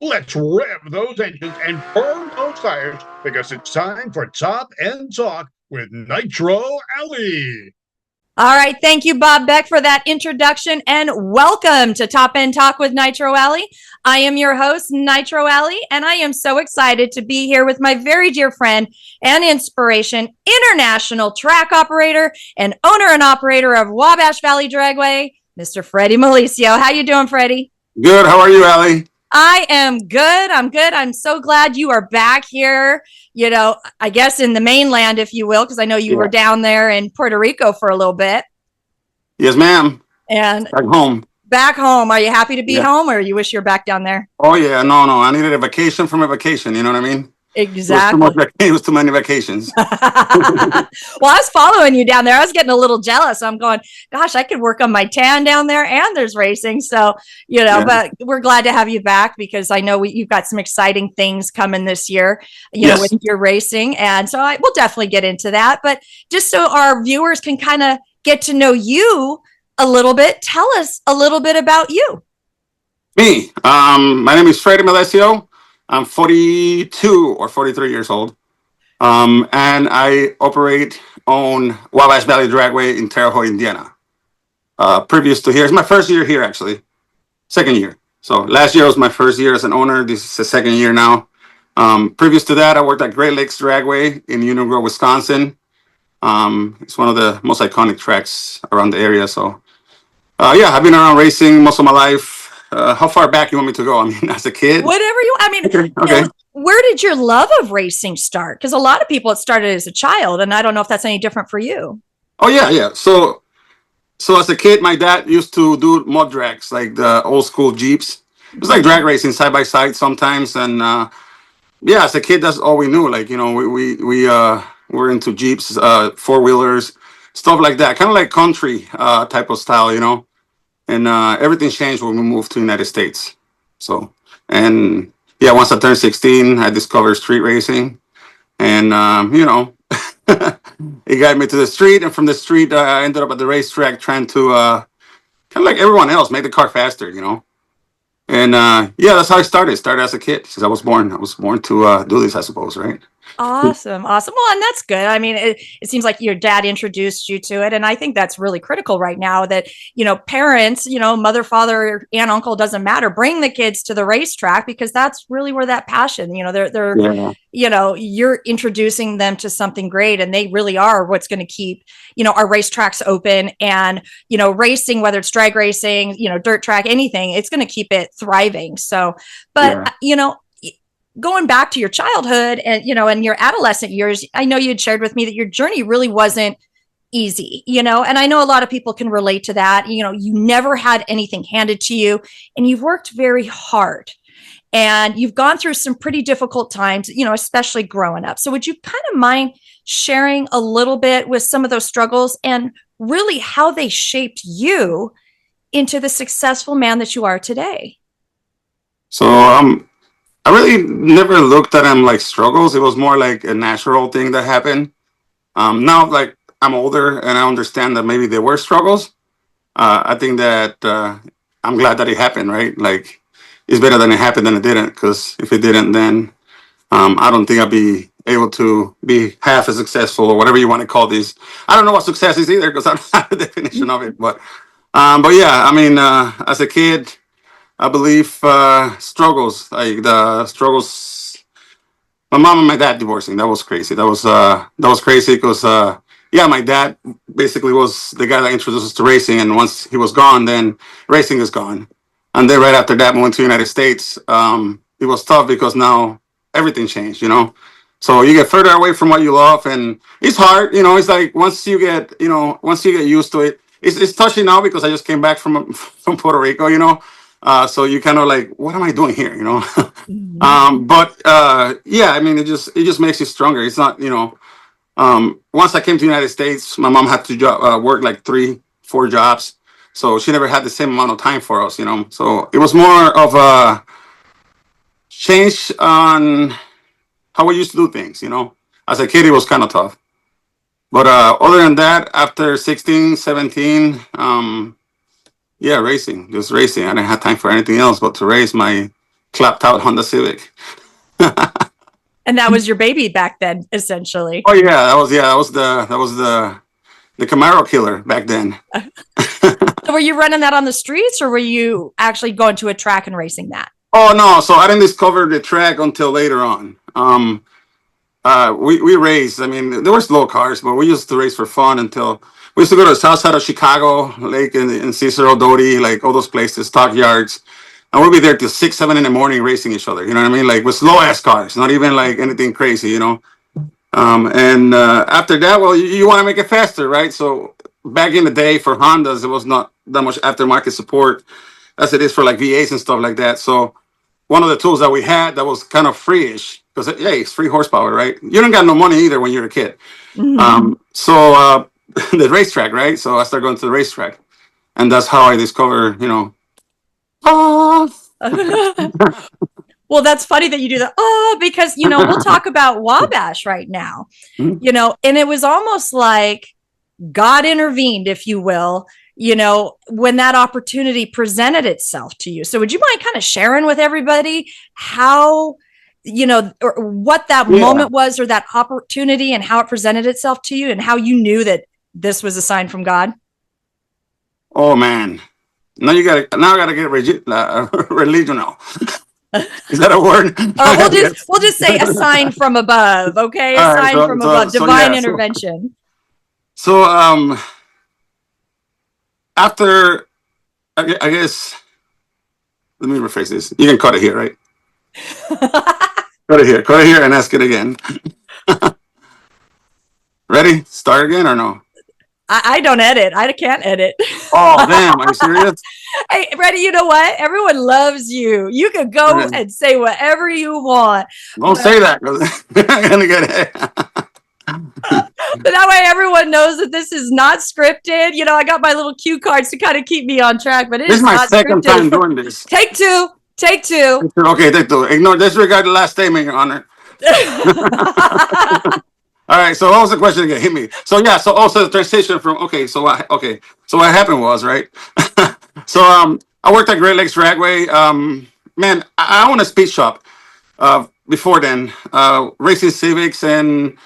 Let's rev those engines and burn those tires because it's time for Top End Talk with Nitro Allie. All right. Thank you, Bob Beck, for that introduction, and welcome to Top End Talk with Nitro Allie. I am your host, Nitro Allie, and I am so excited to be here with my very dear friend and inspiration, international track operator and owner and operator of Wabash Valley Dragway, Mr. Freddy Melecio. How you doing, Freddy? Good. How are you, Allie? I am good. I'm good. I'm so glad you are back here, I guess in the mainland, if you will, because I know you were down there in Puerto Rico for a little bit. Yes, ma'am. And back home. Back home. Are you happy to be home, or you wish you were back down there? Oh, yeah. No. I needed a vacation from a vacation. You know what I mean? Exactly. It was too many vacations. Well, I was following you down there. I was getting a little jealous. I'm going, gosh, I could work on my tan down there, and there's racing. So, but we're glad to have you back because I know you've got some exciting things coming this year, know, with your racing. And so we'll definitely get into that. But just so our viewers can kind of get to know you a little bit, tell us a little bit about you. Me. My name is Freddy Melecio. I'm 42 or 43 years old. And I own Wabash Valley Dragway in Terre Haute, Indiana. Previous to here, it's my first year here, actually. Second year. So last year was my first year as an owner. This is the second year now. Previous to that, I worked at Great Lakes Dragway in Union Grove, Wisconsin. It's one of the most iconic tracks around the area. So, I've been around racing most of my life. How far back you want me to go? I mean, as a kid? Whatever okay. Where did your love of racing start? Because a lot of people, it started as a child, and I don't know if that's any different for you. Oh, yeah. So as a kid, my dad used to do mud drags, like the old school Jeeps. It was like drag racing side by side sometimes. And, as a kid, that's all we knew. Like, we were into Jeeps, four-wheelers, stuff like that. Kind of like country type of style, And everything changed when we moved to the United States. So, and once I turned 16, I discovered street racing. And, it got me to the street. And from the street, I ended up at the racetrack trying to, kind of like everyone else, make the car faster, And, that's how I started. Started as a kid, since I was born. I was born to do this, I suppose, right? Awesome. Well, and that's good. I mean, it seems like your dad introduced you to it. And I think that's really critical right now that, parents, mother, father, aunt, uncle, doesn't matter. Bring the kids to the racetrack because that's really where that passion, you're introducing them to something great, and they really are what's going to keep, our racetracks open and, racing, whether it's drag racing, dirt track, anything, it's going to keep it thriving. So, but, going back to your childhood and, and your adolescent years, I know you had shared with me that your journey really wasn't easy, and I know a lot of people can relate to that. You never had anything handed to you, and you've worked very hard, and you've gone through some pretty difficult times, especially growing up. So would you kind of mind sharing a little bit with some of those struggles and really how they shaped you into the successful man that you are today? So, I really never looked at them like struggles. It was more like a natural thing that happened. Now, like, I'm older and I understand that maybe there were struggles. I think that I'm glad that it happened, right? Like, it's better than it happened than it didn't. Because if it didn't, then I don't think I'd be able to be half as successful or whatever you want to call these. I don't know what success is either because I don't have a definition of it. But yeah, I mean, as a kid, I believe struggles, like the struggles. My mom and my dad divorcing. That was crazy. That was crazy because my dad basically was the guy that introduced us to racing, and once he was gone, then racing is gone. And then right after that, moving to the United States, it was tough because now everything changed. So you get further away from what you love, and it's hard. It's like once you get used to it, it's touchy now because I just came back from Puerto Rico. So you kind of like, what am I doing here? But I mean, it just makes you stronger. It's not, once I came to the United States, my mom had to work like 3-4 jobs. So she never had the same amount of time for us, So it was more of a change on how we used to do things, As a kid, it was kind of tough. But other than that, after 16, 17, racing, just racing. I didn't have time for anything else but to race. My clapped out Honda Civic. And that was your baby back then, essentially. Oh yeah, that was the Camaro killer back then. So were you running that on the streets, or were you actually going to a track and racing that? Oh no, so I didn't discover the track until later on. We raced. I mean, there were slow cars, but we used to race for fun until we used to go to the south side of Chicago, like in Cicero, Doty, like all those places, stock yards. And we'll be there till 6, 7 in the morning racing each other. You know what I mean? Like with slow ass cars, not even like anything crazy, you know? After that, well, you want to make it faster, right? So back in the day for Hondas, it was not that much aftermarket support as it is for like V8s and stuff like that. So one of the tools that we had that was kind of free-ish, because hey, it's 3 horsepower, right? You don't got no money either when you're a kid. Mm-hmm. The racetrack, right? So I started going to the racetrack, and that's how I discovered, you know. Well, that's funny that you do that. Because, you know, we'll talk about Wabash right now, you know, and it was almost like God intervened, if you will, you know, when that opportunity presented itself to you. So would you mind kind of sharing with everybody how, you know, or what that moment was, or that opportunity, and how it presented itself to you, and how you knew that this was a sign from God? Oh man. Now I gotta get religional. Is that a word? We'll just say a sign from above, okay? A sign from above, divine intervention. So after, I guess, let me rephrase this. You can cut it here, right? cut it here, and ask it again. Ready? Start again or no? I don't edit. I can't edit. Oh, damn. Are you serious? Hey, Freddy, you know what? Everyone loves you. You can go and say whatever you want. Don't say that, because I'm going to get it. But that way everyone knows that this is not scripted. You know, I got my little cue cards to kind of keep me on track, but this is my second time doing this. Take two. Okay, take two. Disregard the last statement, Your Honor. All right, so what was the question again? Hit me. So yeah, so also the transition from So what happened was, right. So I worked at Great Lakes Dragway. Man, I owned a speed shop before then, racing Civics and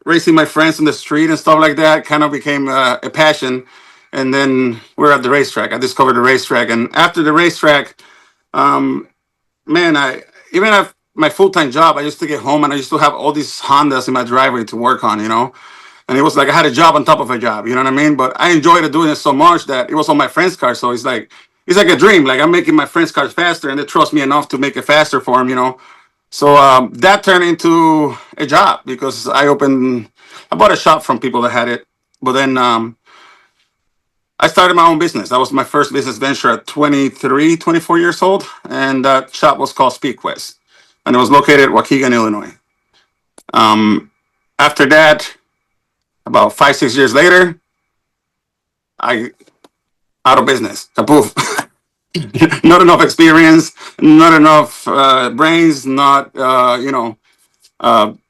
racing my friends on the street and stuff like that. Kind of became a passion. And then we're at the racetrack. I discovered the racetrack, and after the racetrack, man, my full-time job, I used to get home and I used to have all these Hondas in my driveway to work on, you know, and it was like I had a job on top of a job, you know what I mean? But I enjoyed doing it so much that it was on my friend's car. So it's like a dream. Like I'm making my friend's cars faster, and they trust me enough to make it faster for them, you know? So that turned into a job, because I bought a shop from people that had it. But then I started my own business. That was my first business venture at 23, 24 years old. And that shop was called SpeedQuest. And it was located in Waukegan, Illinois. After that, about 5, 6 years later, I out of business. Kapoof. Not enough experience, not enough brains, not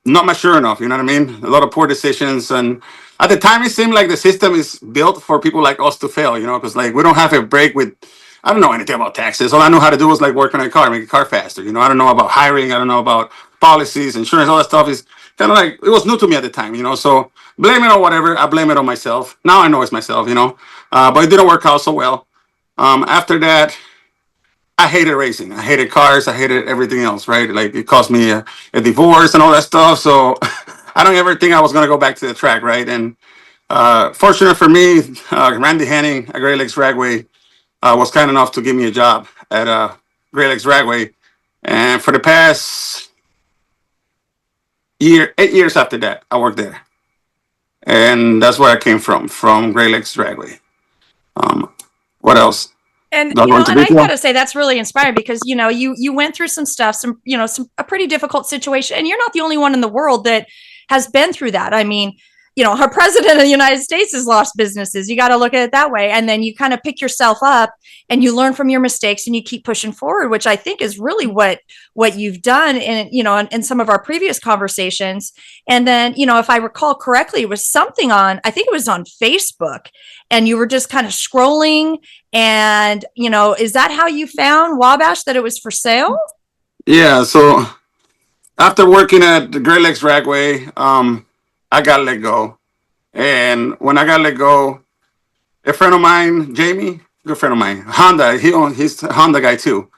mature enough. You know what I mean? A lot of poor decisions, and at the time it seemed like the system is built for people like us to fail. You know, because like we don't have a break with. I don't know anything about taxes. All I know how to do is like work on a car, make a car faster. You know, I don't know about hiring. I don't know about policies, insurance, all that stuff is kind of like, it was new to me at the time, you know, so blame it on whatever. I blame it on myself. Now I know it's myself, you know, but it didn't work out so well. After that, I hated racing. I hated cars. I hated everything else, right? Like it cost me a divorce and all that stuff. So I don't ever think I was going to go back to the track, right? And fortunate for me, Randy Henning at Great Lakes Dragway was kind enough to give me a job at Great Lakes Dragway. And for the past 8 years after that, I worked there. And that's where I came from Great Lakes Dragway. What else? And you know, and I gotta say that's really inspiring, because you know you went through some stuff, a pretty difficult situation, and you're not the only one in the world that has been through that. I mean, her president of the United States has lost businesses. You got to look at it that way. And then you kind of pick yourself up and you learn from your mistakes and you keep pushing forward, which I think is really what you've done in some of our previous conversations. And then, if I recall correctly, it was something I think it was on Facebook, and you were just kind of scrolling, and, is that how you found Wabash, that it was for sale? Yeah. So after working at the Great Lakes Ragway, I got let go. And when I got let go, a friend of mine, Jamie, good friend of mine, Honda, he's a Honda guy too.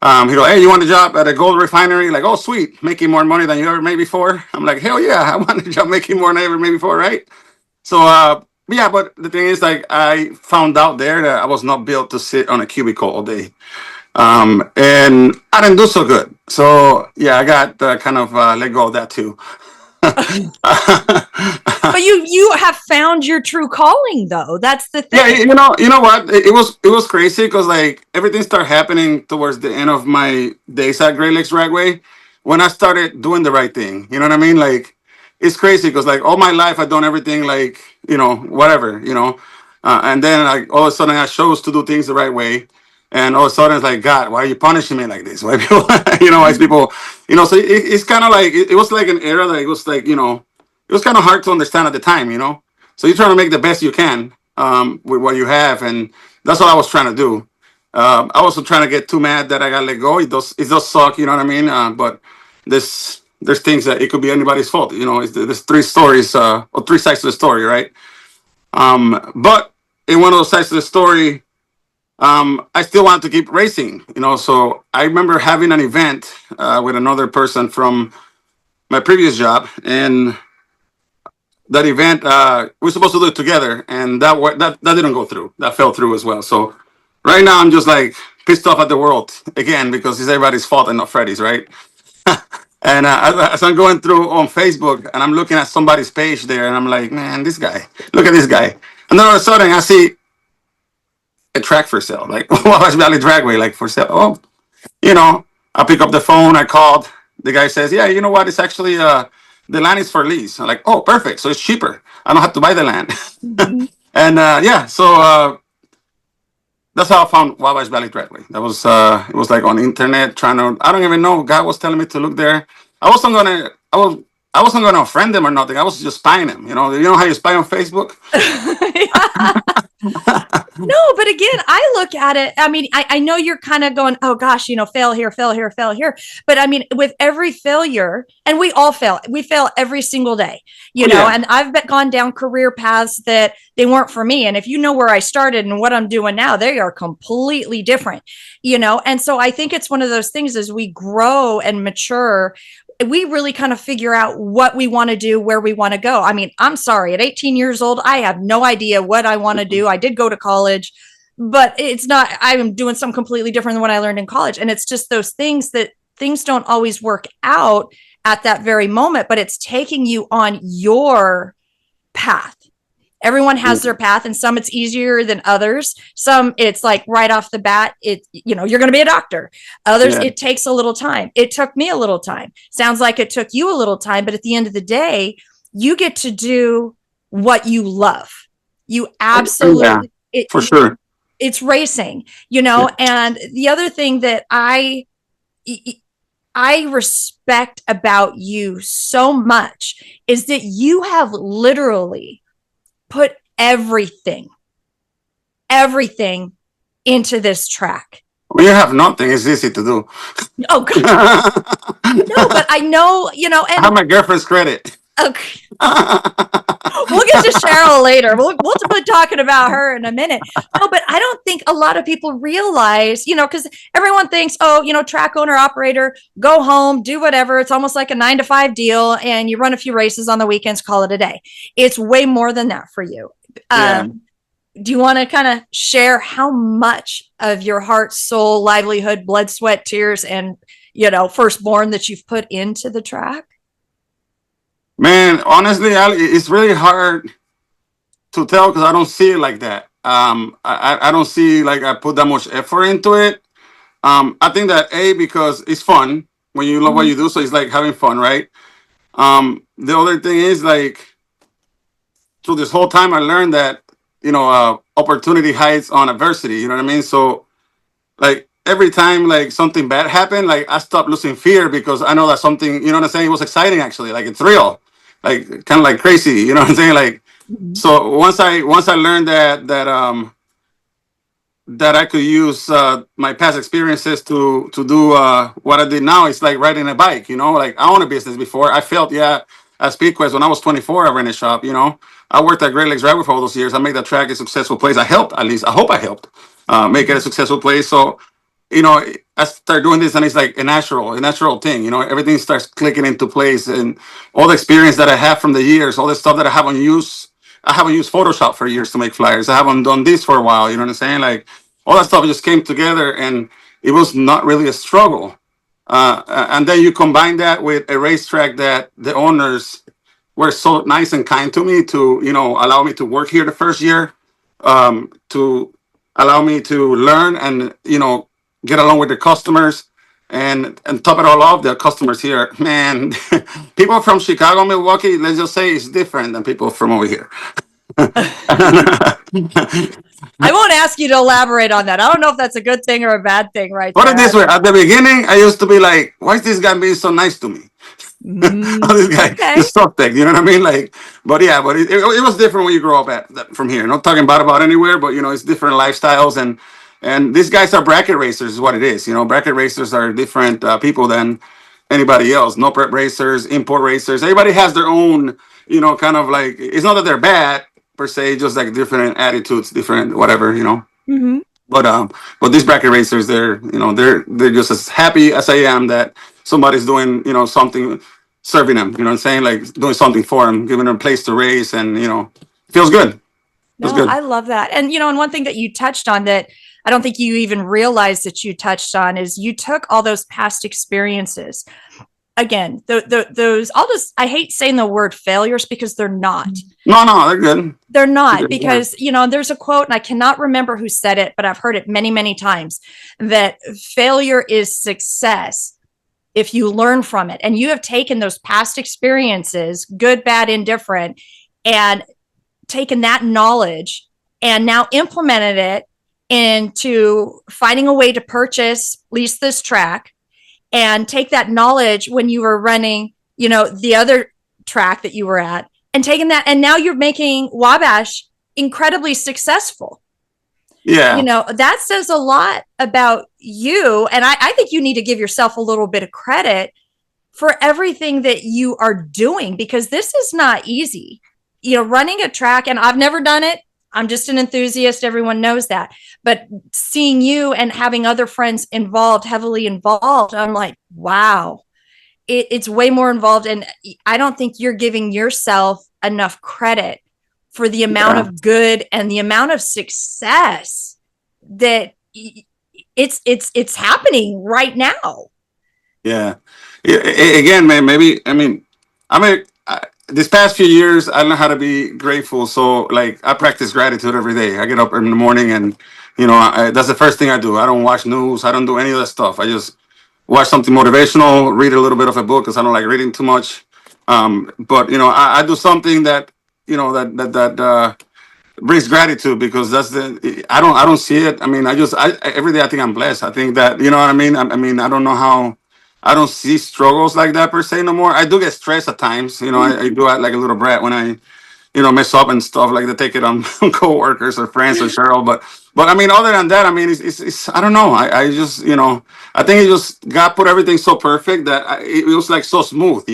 He go, hey, you want a job at a gold refinery? Like, oh, sweet, making more money than you ever made before. I'm like, hell yeah, I want a job making more than I ever made before, right? So, yeah, but the thing is, like, I found out there that I was not built to sit on a cubicle all day. And I didn't do so good. So, yeah, I got kind of let go of that too. But you have found your true calling, though. That's the thing. Yeah, you know what? It was crazy because like everything started happening towards the end of my days at Great Lakes Ragway when I started doing the right thing. You know what I mean? Like it's crazy because like all my life I've done everything like whatever and then like all of a sudden I chose to do things the right way. And all of a sudden it's like, God, why are you punishing me like this? Why people, why is people, so it's kind of like, it was like an era that it was like, it was kind of hard to understand at the time, So you're trying to make the best you can with what you have. And that's what I was trying to do. I wasn't trying to get too mad that I got let go. It does suck, you know what I mean? But there's things that it could be anybody's fault. There's three stories or three sides to the story, right? But in one of those sides of the story, I still want to keep racing, so I remember having an event with another person from my previous job, and that event we're supposed to do it together, and that didn't go through. That fell through as well. So right now I'm just like pissed off at the world again because it's everybody's fault and not Freddy's, right? And as I'm going through on Facebook and I'm looking at somebody's page there, and I'm like, man, this guy, look at this guy, and then all of a sudden I see a track for sale, like Wabash Valley Dragway, like for sale. Oh, I pick up the phone, I called. The guy says, yeah, you know what? It's actually the land is for lease. I'm like, oh, perfect. So it's cheaper. I don't have to buy the land. Mm-hmm. And yeah, so that's how I found Wabash Valley Dragway. That was it was like on the internet I don't even know. God was telling me to look there. I wasn't gonna friend them or nothing. I was just spying them. You know how you spy on Facebook? No, but again, I look at it. I mean, I know you're kind of going, oh gosh, fail here, fail here, fail here. But I mean, with every failure, and we all fail, we fail every single day, and I've gone down career paths that they weren't for me. And if you know where I started and what I'm doing now, they are completely different, and so I think it's one of those things as we grow and mature, we really kind of figure out what we want to do, where we want to go. I mean, I'm sorry, at 18 years old, I have no idea what I want to do. I did go to college, but I'm doing something completely different than what I learned in college. And it's just those things that things don't always work out at that very moment, but it's taking you on your path. Everyone has their path, and some it's easier than others. Some it's like right off the bat, you're going to be a doctor. Others, It takes a little time. It took me a little time. Sounds like it took you a little time, but at the end of the day, you get to do what you love. You absolutely, for sure. It's racing, and the other thing that I respect about you so much is that you have literally put everything into this track. When you have nothing, it's easy to do. Oh, God. No, but I know, and I have my girlfriend's credit. Okay. We'll get to Cheryl later. We'll be talking about her in a minute. No, but I don't think a lot of people realize, because everyone thinks, track owner, operator, go home, do whatever. It's almost like a 9-to-5 deal, and you run a few races on the weekends, call it a day. It's way more than that for you. Do you want to kind of share how much of your heart, soul, livelihood, blood, sweat, tears, and, firstborn that you've put into the track? Man, honestly, Ali, it's really hard to tell because I don't see it like that. I don't see like I put that much effort into it. I think that because it's fun when you love what you do, so it's like having fun, right? The other thing is like through this whole time, I learned that, opportunity hides on adversity. You know what I mean? So, like, every time, like, something bad happened, like, I stopped losing fear because I know that something, you know what I'm saying? It was exciting, actually. Like, it's real. Like, kind of like crazy. You know what I'm saying? Like, Mhm. so once I learned that I could use my past experiences to do what I did now. It's like riding a bike, like I owned a business before. I felt, yeah, at SpeedQuest when I was 24, I ran a shop, I worked at Great Lakes Driveway for all those years. I made that track a successful place. I helped, at least. I hope I helped make it a successful place. So, I start doing this and it's like a natural thing, everything starts clicking into place and all the experience that I have from the years, all the stuff that I haven't used Photoshop for years to make flyers. I haven't done this for a while. You know what I'm saying? Like all that stuff just came together, and it was not really a struggle. And then you combine that with a racetrack that the owners were so nice and kind to me to, allow me to work here the first year, to allow me to learn and, get along with the customers. And top it all off, the customers here, man, people from Chicago, Milwaukee, let's just say it's different than people from over here. I won't ask you to elaborate on that. I don't know if that's a good thing or a bad thing, right Put it there. this way: at the beginning, I used to be like, "Why is this guy being so nice to me?" This guy Okay. is suspect. You know what I mean? Like, but yeah, but it was different when you grow up from here. Not talking bad about anywhere, but it's different lifestyles, and these guys are bracket racers, is what it is. Bracket racers are different people than anybody else. No prep racers, import racers. Everybody has their own. Kind of like, it's not that they're bad per se, just like different attitudes, different whatever. Hmm. But these bracket racers, they're just as happy as I am that somebody's doing something, serving them. You know what I'm saying? Like doing something for them, giving them a place to race, and feels good. Feels No, good. I love that. And one thing that you touched on that I don't think you even realized that you touched on is you took all those past experiences. Again, those, I hate saying the word failures because they're not. No, they're good. They're not, They're good, because, there's a quote, and I cannot remember who said it, but I've heard it many, many times, that failure is success if you learn from it. And you have taken those past experiences, good, bad, indifferent, and taken that knowledge and now implemented it into finding a way to lease this track, and take that knowledge when you were running, the other track that you were at, and taking that, and now you're making Wabash incredibly successful. Yeah. That says a lot about you. And I think you need to give yourself a little bit of credit for everything that you are doing, because this is not easy. Running a track, and I've never done it. I'm just an enthusiast. Everyone knows that. But seeing you and having other friends heavily involved, I'm like, wow, it's way more involved. And I don't think you're giving yourself enough credit for the amount of good and the amount of success that it's happening right now. Yeah. Again, man, maybe, this past few years, I learned how to be grateful. So, like, I practice gratitude every day. I get up in the morning and, that's the first thing I do. I don't watch news. I don't do any of that stuff. I just watch something motivational, read a little bit of a book because I don't like reading too much. But, I do something that, that brings gratitude, because I don't see it. Every day I think I'm blessed. I think that, you know what I mean? I don't know how. I don't see struggles like that per se no more. I do get stressed at times. I do act like a little brat when I, mess up and stuff, like to take it on co-workers or friends or Cheryl. But other than that, it's I don't know. I just, I think it just, God put everything so perfect that it was like so smooth,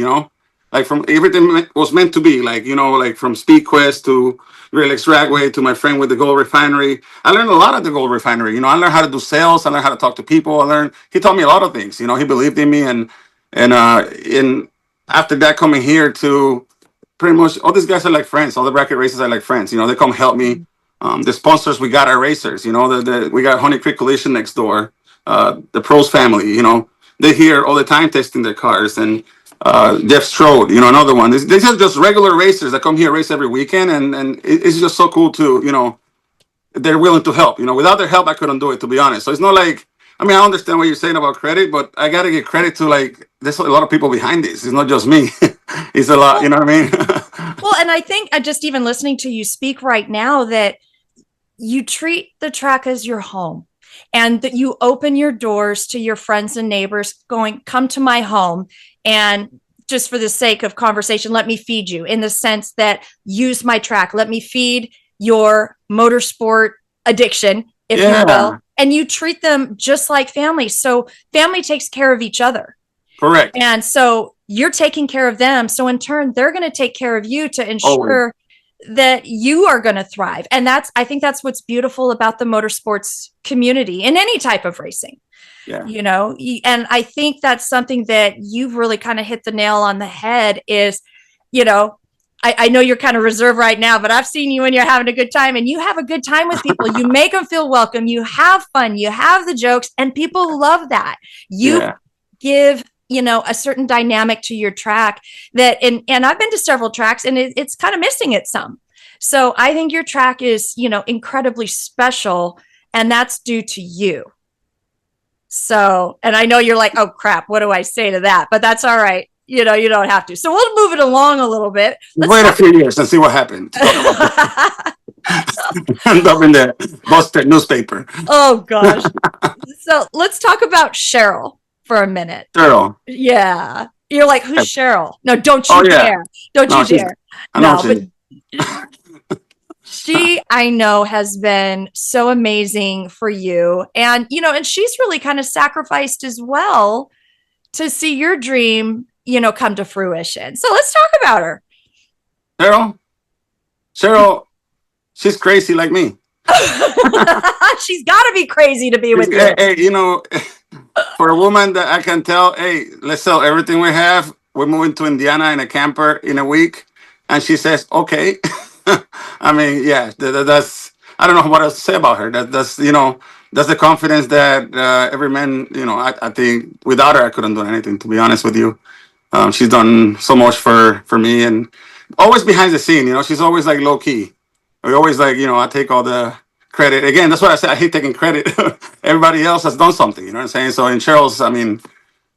like from everything was meant to be, like, like from SpeedQuest to Great Lakes Dragway to my friend with the gold refinery. I learned a lot at the gold refinery. I learned how to do sales. I learned how to talk to people. He taught me a lot of things. He believed in me, and after that, coming here to pretty much all these guys are like friends. All the bracket racers are like friends. They come help me. The sponsors we got are racers. We got Honey Creek Collision next door. The Pros family. They're here all the time testing their cars, and Jeff Strode, another one. These are just regular racers that come here, race every weekend, and it's just so cool to, they're willing to help. Without their help, I couldn't do it, to be honest. So it's not like, I understand what you're saying about credit, but I got to give credit to, like, there's a lot of people behind this. It's not just me. it's a lot, you know what I mean? Well, and I think just even listening to you speak right now that you treat the track as your home and that you open your doors to your friends and neighbors going, come to my home. And just for the sake of conversation, let me feed you in the sense that use my track. Let me feed your motorsport addiction, if you will. And you treat them just like family. So family takes care of each other. Correct. And so you're taking care of them. So in turn, they're going to take care of you to ensure that you are going to thrive. And I think that's what's beautiful about the motorsports community in any type of racing. Yeah. You know, and I think that's something that you've really kind of hit the nail on the head is, you know, I know you're kind of reserved right now, but I've seen you when you're having a good time and you have a good time with people. You make them feel welcome. You have fun. You have the jokes and people love that. You give, you know, a certain dynamic to your track that, and I've been to several tracks and it's kind of missing it some. So I think your track is, you know, incredibly special and that's due to you. So, and I know you're like, oh crap, what do I say to that? But that's all right. You know, you don't have to. So we'll move it along a little bit. Wait a few years and see what happened. End up in the busted newspaper. Oh gosh. So let's talk about Cheryl for a minute. Cheryl. Yeah. You're like, who's Cheryl? No, don't you dare. Don't you dare. No, but she, I know, has been so amazing for you. And, you know, and she's really kind of sacrificed as well to see your dream, you know, come to fruition. So let's talk about her. Cheryl, she's crazy like me. She's got to be crazy to be with you. Hey, you know, for a woman that I can tell, hey, let's sell everything we have. We're moving to Indiana in a camper in a week. And she says, okay. I mean, yeah, that's, I don't know what else to say about her. That's, you know, that's the confidence that every man, you know, I think without her, I couldn't do anything, to be honest with you. She's done so much for me and always behind the scene, you know, she's always like low key. We always like, you know, I take all the credit. Again, that's what I said. I hate taking credit. Everybody else has done something, you know what I'm saying? So in Cheryl's, I mean,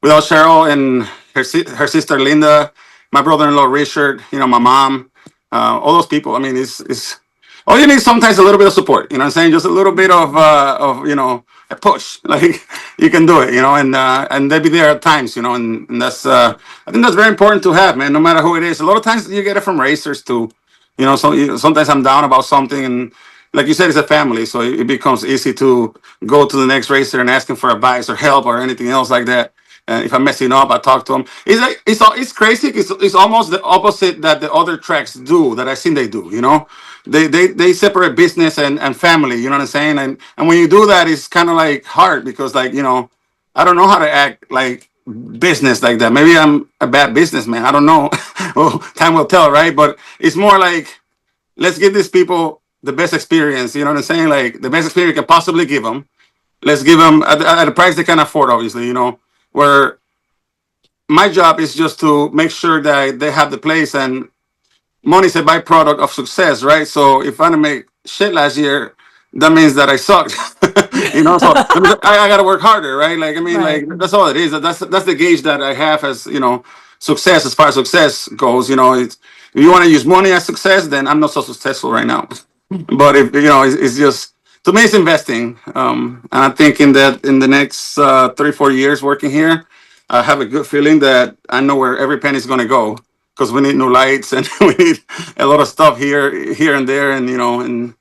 without Cheryl and her sister Linda, my brother-in-law Richard, you know, my mom, all those people. I mean, it's all you need sometimes a little bit of support. You know what I'm saying? Just a little bit of you know, a push. Like you can do it, you know, and they'll be there at times, you know, and that's I think that's very important to have, man. No matter who it is. A lot of times you get it from racers too. You know, so sometimes I'm down about something and. Like you said, it's a family, so it becomes easy to go to the next racer and ask him for advice or help or anything else like that. And if I'm messing up, I talk to him. It's like it's crazy. It's almost the opposite that the other tracks do that I've seen they do. You know, they separate business and family. You know what I'm saying? And when you do that, it's kind of like hard because like you know, I don't know how to act like business like that. Maybe I'm a bad businessman. I don't know. Well, time will tell, right? But it's more like let's give these people the best experience, you know what I'm saying? Like the best experience we can possibly give them. Let's give them at a price they can afford, obviously, you know, where my job is just to make sure that they have the place and money is a byproduct of success, right? So if I didn't make shit last year, that means that I sucked, you know, so I got to work harder, right? Like, I mean, like that's all it is. That's the gauge that I have as, you know, success as far as success goes, you know, if you want to use money as success, then I'm not so successful right now. But if you know, it's just to me, it's investing. And I'm thinking that in the next 3-4 years working here, I have a good feeling that I know where every penny is going to go because we need new lights and we need a lot of stuff here and there, and you know, and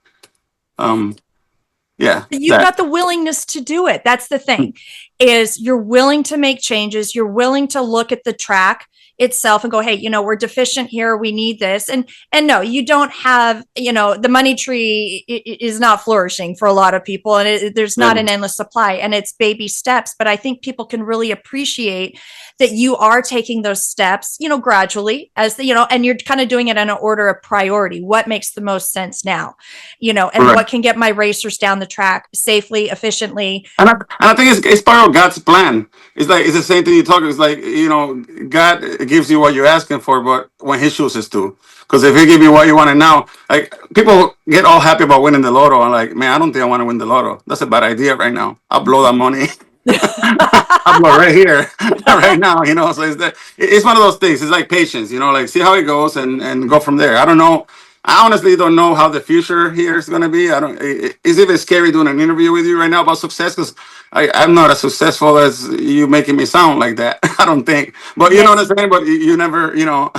yeah. You've got the willingness to do it. That's the thing, is you're willing to make changes. You're willing to look at the track itself and go, hey, you know, we're deficient here. We need this. And no, you don't have, you know, the money tree is not flourishing for a lot of people. And there's not an endless supply and it's baby steps. But I think people can really appreciate that you are taking those steps, you know, gradually as the, you know, and you're kind of doing it in an order of priority. What makes the most sense now, you know, and what can get my racers down the track safely, efficiently. And I think it's part of God's plan. It's like, it's the same thing you talk. It's like, you know, God gives you what you're asking for, but when he chooses to, because if he give you what you want now, like people get all happy about winning the lotto. I'm like, man, I don't think I want to win the lotto. That's a bad idea right now. I'll blow that money I'm right here, right now, you know. So it's one of those things. It's like patience, you know, like see how it goes and go from there. I don't know. I honestly don't know how the future here is going to be. I don't. It's even scary doing an interview with you right now about success because I'm not as successful as you making me sound like that. I don't think. But you know what I'm saying. But you never, you know.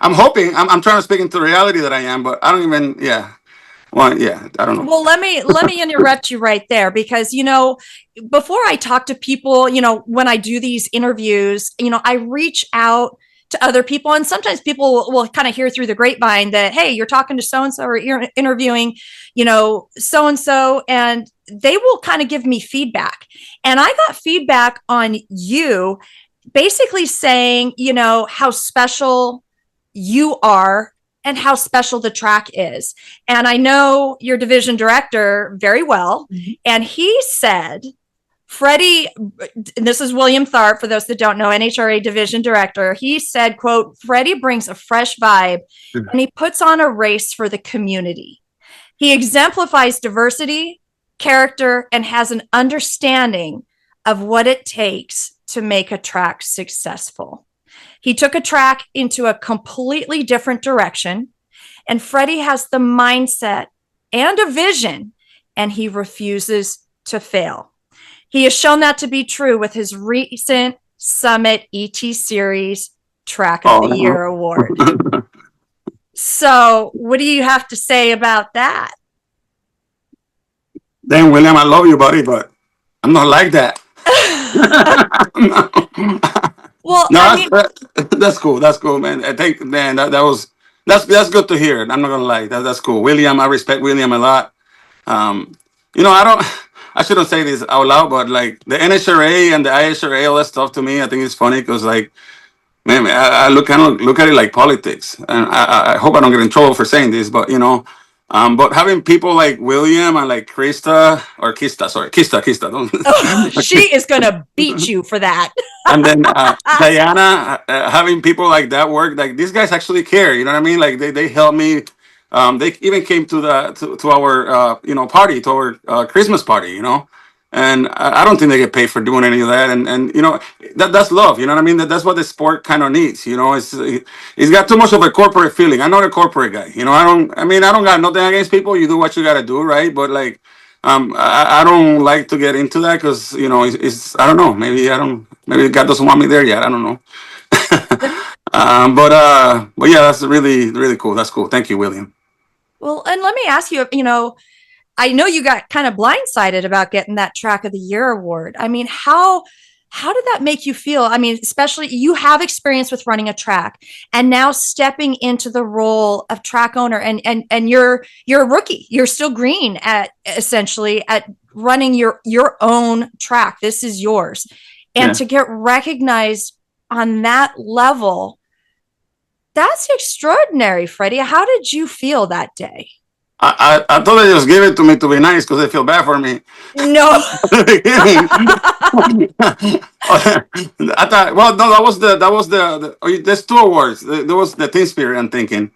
I'm hoping. I'm trying to speak into reality that I am, but I don't even. Yeah. Well, yeah. I don't know. Well, let me interrupt you right there because before I talk to people, when I do these interviews, I reach out to other people, and sometimes people will kind of hear through the grapevine that, hey, you're talking to so and so or you're interviewing, so and so, and they will kind of give me feedback. And I got feedback on you, basically saying, how special you are and how special the track is. And I know your division director very well. Mm-hmm. And he said, Freddie, this is William Tharp, for those that don't know, NHRA division director. He said, quote, Freddie brings a fresh vibe and he puts on a race for the community. He exemplifies diversity, character, and has an understanding of what it takes to make a track successful. He took a track into a completely different direction, and Freddie has the mindset and a vision, and he refuses to fail. He has shown that to be true with his recent Summit ET Series Track of the Year award. So, what do you have to say about that? Damn, William, I love you, buddy, but I'm not like that. Well, no, that's cool. That's cool, man. I think, man, that's good to hear. I'm not gonna lie. That's cool. William, I respect William a lot. I shouldn't say this out loud, but like the NHRA and the IHRA, all that stuff to me, I think it's funny because like, man, I look at it like politics, and I hope I don't get in trouble for saying this, but but having people like William and like Kista. She is gonna beat you for that. And then Diana, having people like that work, like these guys actually care. You know what I mean? Like they help me. They even came to our party, to our Christmas party. And I don't think they get paid for doing any of that. And that's love. You know what I mean? That's what the sport kind of needs. It's got too much of a corporate feeling. I'm not a corporate guy. I don't got nothing against people. You do what you got to do, right? But like, I don't like to get into that because it's I don't know. Maybe God doesn't want me there yet. I don't know. But yeah, that's really, really cool. That's cool. Thank you, William. Well, and let me ask you, I know you got kind of blindsided about getting that Track of the Year award. I mean, how did that make you feel? I mean, especially you have experience with running a track and now stepping into the role of track owner and you're a rookie. You're still green at running your own track. This is yours. And to get recognized on that level, that's extraordinary, Freddie. How did you feel that day? I thought they just gave it to me to be nice because they feel bad for me. No. I thought, well, no, that was the there's two awards. There was the Team Spirit, I'm thinking.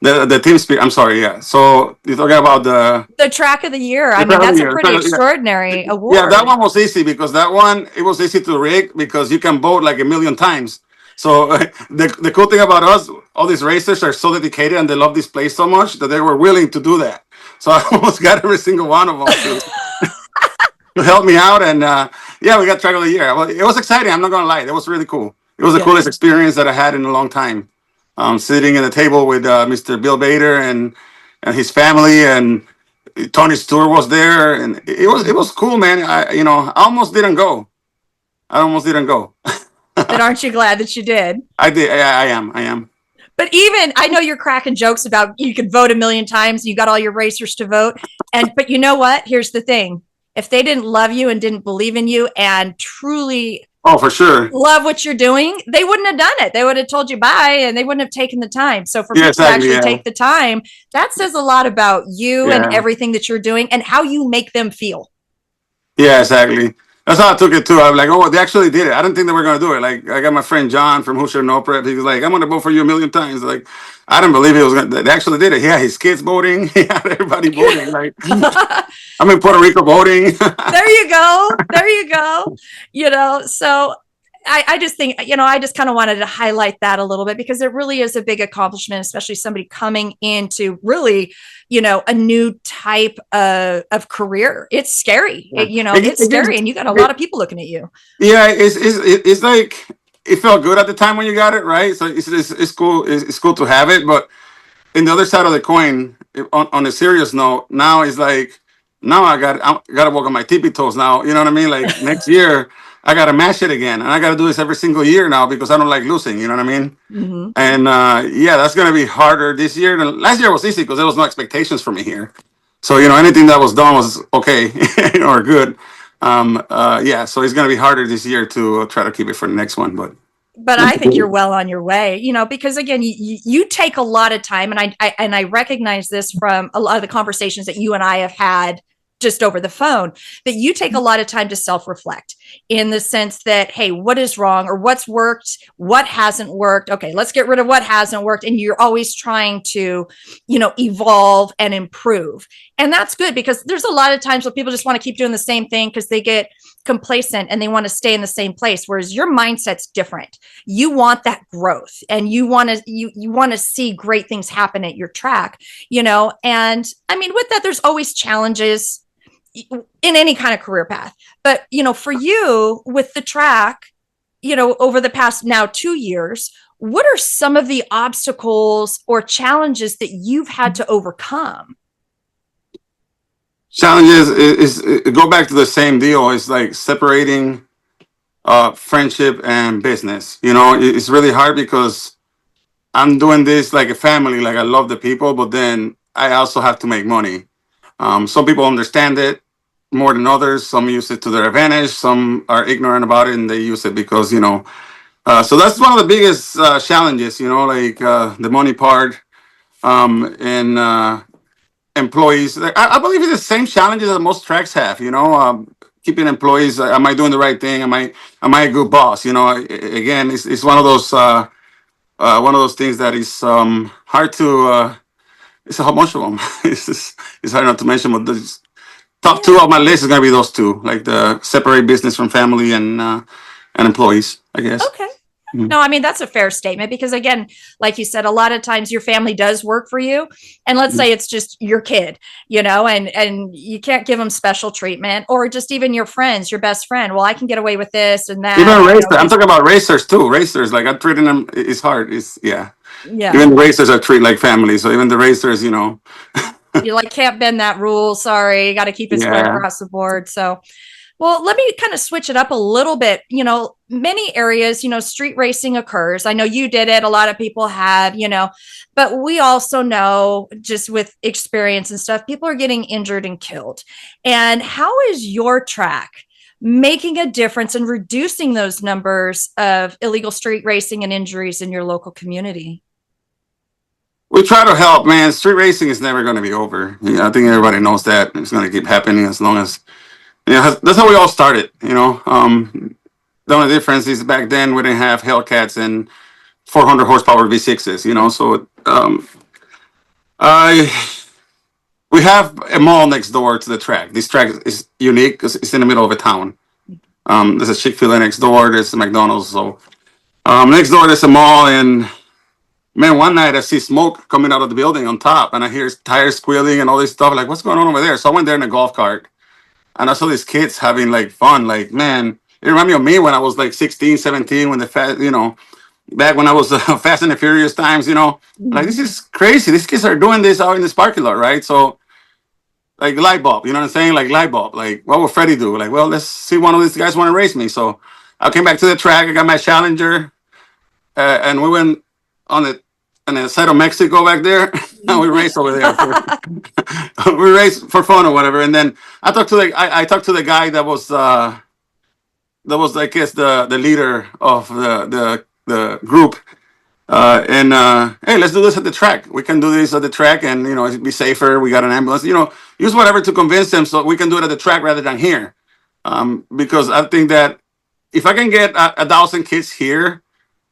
The Team Spirit, I'm sorry, yeah. So you're talking about the Track of the Year. I mean, that's a pretty extraordinary award. Yeah, that one was easy because it was easy to rig because you can vote like 1,000,000 times. So the cool thing about us, all these racers are so dedicated and they love this place so much that they were willing to do that. So I almost got every single one of them to help me out. And yeah, we got Track of the Year. Well, it was exciting. I'm not going to lie. It was really cool. It was the coolest experience that I had in a long time. Sitting at the table with Mr. Bill Bader and his family, and Tony Stewart was there. And it was cool, man. I almost didn't go. But aren't you glad that you did? I did. I am. But even, I know you're cracking jokes about you could vote 1,000,000 times. You got all your racers to vote. But you know what? Here's the thing. If they didn't love you and didn't believe in you and truly for sure love what you're doing, they wouldn't have done it. They would have told you bye and they wouldn't have taken the time. So for people to actually take the time, that says a lot about you and everything that you're doing and how you make them feel. Yeah, exactly. That's how I took it too. I'm like, oh, they actually did it. I didn't think they were gonna do it. Like, I got my friend John from Hoosier No Prep. He was like, I'm gonna vote for you a million times. Like, I didn't believe he was gonna. They actually did it. He had his kids voting. He had everybody voting. Like, I'm in Puerto Rico voting. There you go. There you go. So I just think, I just kind of wanted to highlight that a little bit because it really is a big accomplishment, especially somebody coming into really, a new type of career. It's scary. It's scary. And you got a lot of people looking at you. Yeah, it's like it felt good at the time when you got it, right? So it's cool. It's cool to have it, but in the other side of the coin, on a serious note, now it's like now I gotta walk on my tippy toes now. You know what I mean? Like next year, I gotta mash it again, and I gotta do this every single year now because I don't like losing. You know what I mean? Mm-hmm. And yeah, that's gonna be harder this year. Than last year was easy because there was no expectations for me here. So anything that was done was okay or good. Yeah, so it's gonna be harder this year to try to keep it for the next one, but I think you're well on your way, because again, you take a lot of time, and I recognize this from a lot of the conversations that you and I have had just over the phone, that you take a lot of time to self-reflect in the sense that, hey, what is wrong or what's worked, what hasn't worked? Okay, let's get rid of what hasn't worked. And you're always trying to, evolve and improve. And that's good because there's a lot of times where people just want to keep doing the same thing because they get complacent and they want to stay in the same place. Whereas your mindset's different. You want that growth and you want to see great things happen at your track, and I mean, with that, there's always challenges in any kind of career path. But, for you with the track, over the past now 2 years, what are some of the obstacles or challenges that you've had to overcome? Challenges is go back to the same deal. It's like separating friendship and business. It's really hard because I'm doing this like a family. Like I love the people, but then I also have to make money. Some people understand it more than others. Some use it to their advantage. Some are ignorant about it and they use it because, so that's one of the biggest challenges, like the money part and employees. I believe it's the same challenges that most tracks have, keeping employees. Am I doing the right thing? Am I a good boss? Again, it's one of those things that is hard to, it's a whole bunch of them. It's hard not to mention, but there's top two of my list is going to be those two, like the separate business from family and employees, I guess. Okay. No, I mean, that's a fair statement because again, like you said, a lot of times your family does work for you. And let's say it's just your kid, and you can't give them special treatment or just even your friends, your best friend. Well, I can get away with this and that. Even racers. I'm talking about racers too. Racers, like I'm treating them, it's hard. Yeah. Even the racers are treated like family. So even the racers, you like can't bend that rule. Sorry. You got to keep it square across the board. So, well, let me kind of switch it up a little bit. Many areas, street racing occurs. I know you did it. A lot of people have, but we also know just with experience and stuff, people are getting injured and killed. And how is your track making a difference in reducing those numbers of illegal street racing and injuries in your local community? We try to help, man. Street racing is never going to be over. I think everybody knows that. It's going to keep happening as long as, that's how we all started, The only difference is back then we didn't have Hellcats and 400 horsepower V6s, so we have a mall next door to the track. This track is unique because it's in the middle of a town. There's a Chick-fil-A next door. There's a McDonald's. So next door there's a mall, and man, one night I see smoke coming out of the building on top, and I hear tires squealing and all this stuff. Like, what's going on over there? So I went there in a golf cart, and I saw these kids having like fun. Like, man, it reminded me of me when I was like 16, 17, when back when I was Fast and the Furious times, like this is crazy. These kids are doing this out in this parking lot, right? So like light bulb, you know what I'm saying? Like light bulb. Like, what would Freddy do? Like, well, let's see one of these guys want to race me. So I came back to the track. I got my Challenger, and we went on the side of Mexico back there, and we raced over there. We raced for fun or whatever. And then I talked to the guy that was I guess the leader of the group. Hey, let's do this at the track. We can do this at the track, and it'd be safer. We got an ambulance. Use whatever to convince them so we can do it at the track rather than here. because I think that if I can get a thousand kids here,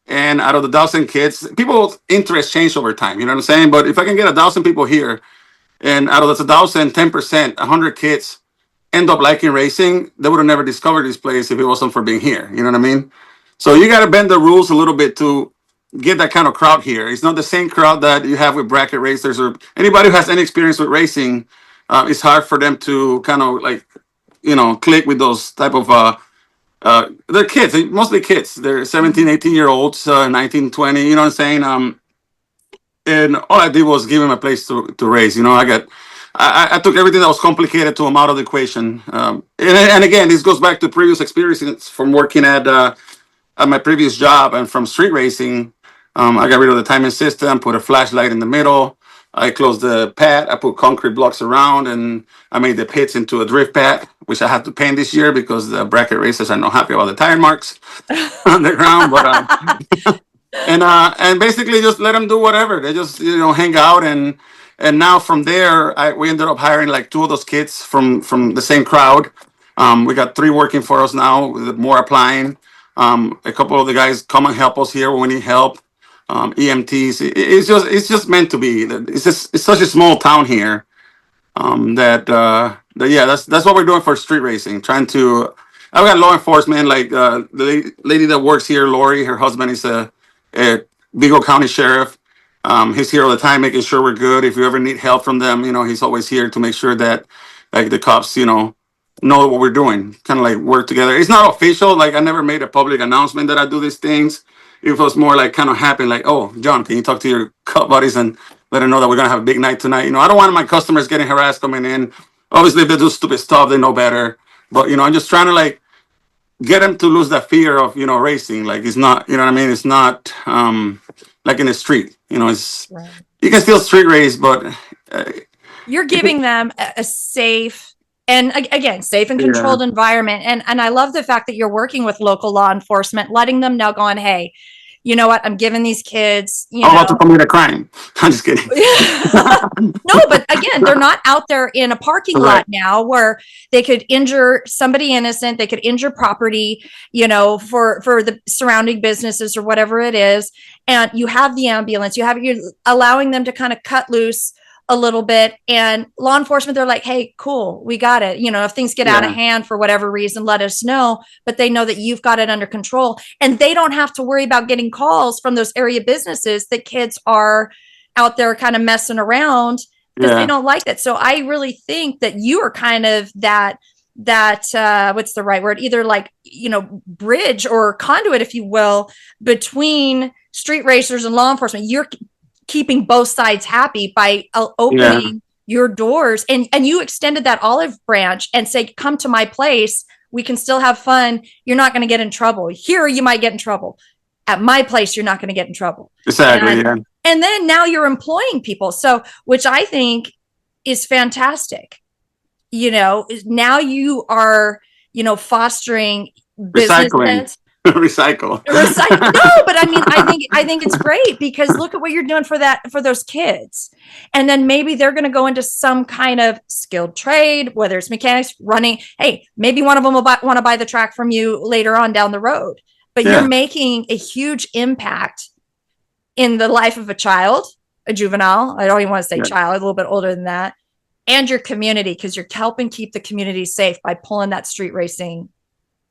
and out of the thousand kids, people's interest change over time. You know what I'm saying? But if I can get a thousand people here, and out of those 1,000, 10%, 100 kids end up liking racing, they would have never discovered this place if it wasn't for being here. You know what I mean? So you got to bend the rules a little bit to get that kind of crowd here. It's not the same crowd that you have with bracket racers or anybody who has any experience with racing. It's hard for them to kind of like, click with those type of they're kids, mostly kids. They're 17, 18 year olds, 19, 20, you know what I'm saying? And all I did was give him a place to race. I took everything that was complicated to him out of the equation. And again, this goes back to previous experiences from working at my previous job and from street racing. I got rid of the timing system, put a flashlight in the middle. I closed the pad. I put concrete blocks around, and I made the pits into a drift pad, which I have to paint this year because the bracket racers are not happy about the tire marks on the ground. But and basically just let them do whatever. They just hang out, and now from there we ended up hiring like two of those kids from the same crowd. We got 3 working for us now, with more applying. A couple of the guys come and help us here when we need help. EMTs. It's just meant to be. It's such a small town here. That's what we're doing for street racing. I've got law enforcement, like the lady that works here, Lori. Her husband is a Vigo County sheriff. He's here all the time, making sure we're good. If you ever need help from them, he's always here to make sure that like the cops, know what we're doing. Kind of like work together. It's not official. Like I never made a public announcement that I do these things. It was more like kind of happen. Like, oh, John, can you talk to your cop buddies and let them know that we're gonna have a big night tonight? I don't want my customers getting harassed coming in. Obviously, if they do stupid stuff, they know better. But I'm just trying to like get them to lose that fear of racing. Like it's not, you know what I mean? It's not like in the street. It's Right. You can still street race, but You're giving them a safe and again, safe and controlled environment. And I love the fact that you're working with local law enforcement, letting them know, going, hey, you know what? I'm giving these kids, I'm about to commit a crime. I'm just kidding. No, but again, they're not out there in a parking lot now where they could injure somebody innocent. They could injure property, for the surrounding businesses or whatever it is. And you have the ambulance, you're allowing them to kind of cut loose a little bit, and law enforcement, they're like, hey, cool, we got it. If things get out of hand for whatever reason, let us know, but they know that you've got it under control, and they don't have to worry about getting calls from those area businesses that kids are out there kind of messing around because they don't like that. So I really think that you are kind of that what's the right word? Either like, bridge or conduit, if you will, between street racers and law enforcement. You're keeping both sides happy by opening your doors, and you extended that olive branch and say, come to my place. We can still have fun. You're not going to get in trouble. Here, you might get in trouble. At my place, you're not going to get in trouble. Exactly. And then now you're employing people. So, which I think is fantastic. Now you are, fostering business. Recycle. No, but I think it's great because look at what you're doing for those kids. And then maybe they're going to go into some kind of skilled trade, whether it's mechanics, running. Hey, maybe one of them will want to buy the track from you later on down the road. But you're making a huge impact in the life of a child, a juvenile. I don't even want to say child, a little bit older than that. And your community, because you're helping keep the community safe by pulling that street racing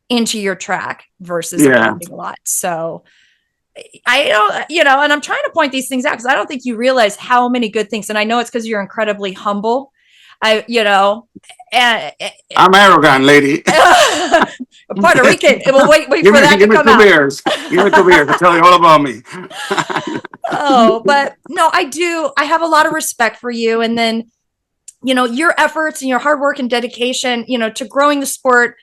into your track versus a parking lot. So I don't, and I'm trying to point these things out because I don't think you realize how many good things. And I know it's because you're incredibly humble. I'm arrogant, lady. Puerto Rican. We'll wait for that to come out. Give me 2 beers. I'll tell you all about me. But no, I do. I have a lot of respect for you. And then, your efforts and your hard work and dedication, to growing the sport,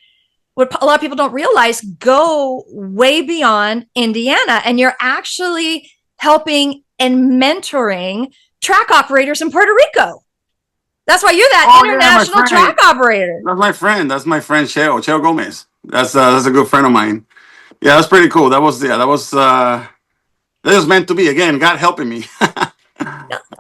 what a lot of people don't realize, go way beyond Indiana. And you're actually helping and mentoring track operators in Puerto Rico. That's why you're that international track operator. That's my friend. Cheo Gomez. That's a good friend of mine. Yeah, that's pretty cool. That was meant to be. Again, God helping me.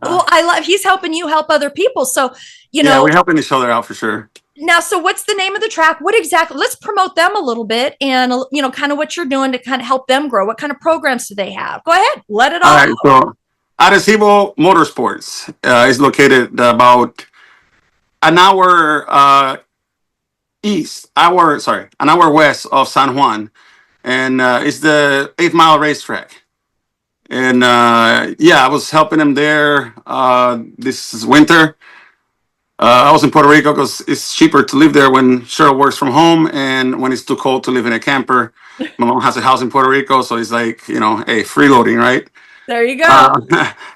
Well, he's helping you help other people. So, we're helping each other out for sure. Now, so what's the name of the track? What exactly? Let's promote them a little bit, and kind of what you're doing to kind of help them grow. What kind of programs do they have? Go ahead, let it All all right, out. so Arecibo Motorsports is located about an hour an hour west of San Juan, and it's the 8 Mile racetrack. And yeah, I was helping him there this winter. I was in Puerto Rico because it's cheaper to live there when Cheryl works from home and when it's too cold to live in a camper. My mom has a house in Puerto Rico, so it's like, hey, freeloading, right? There you go.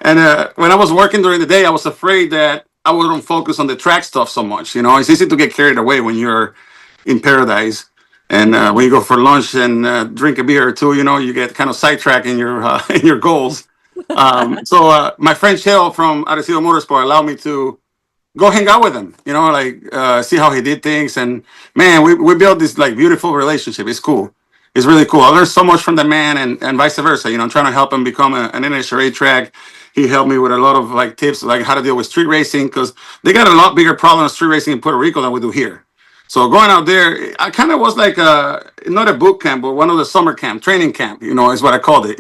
And when I was working during the day, I was afraid that I wouldn't focus on the track stuff so much. It's easy to get carried away when you're in paradise. And when you go for lunch and drink a beer or two, you get kind of sidetracked in your in your goals. So my friend Cheryl from Arecibo Motorsport allowed me to go hang out with him, see how he did things. And man, we built this like beautiful relationship. It's cool. It's really cool. I learned so much from the man and vice versa. I'm trying to help him become an NHRA track. He helped me with a lot of like tips, like how to deal with street racing, because they got a lot bigger problem with street racing in Puerto Rico than we do here. So going out there, I kind of was like not a boot camp, but one of the summer camp, training camp, is what I called it,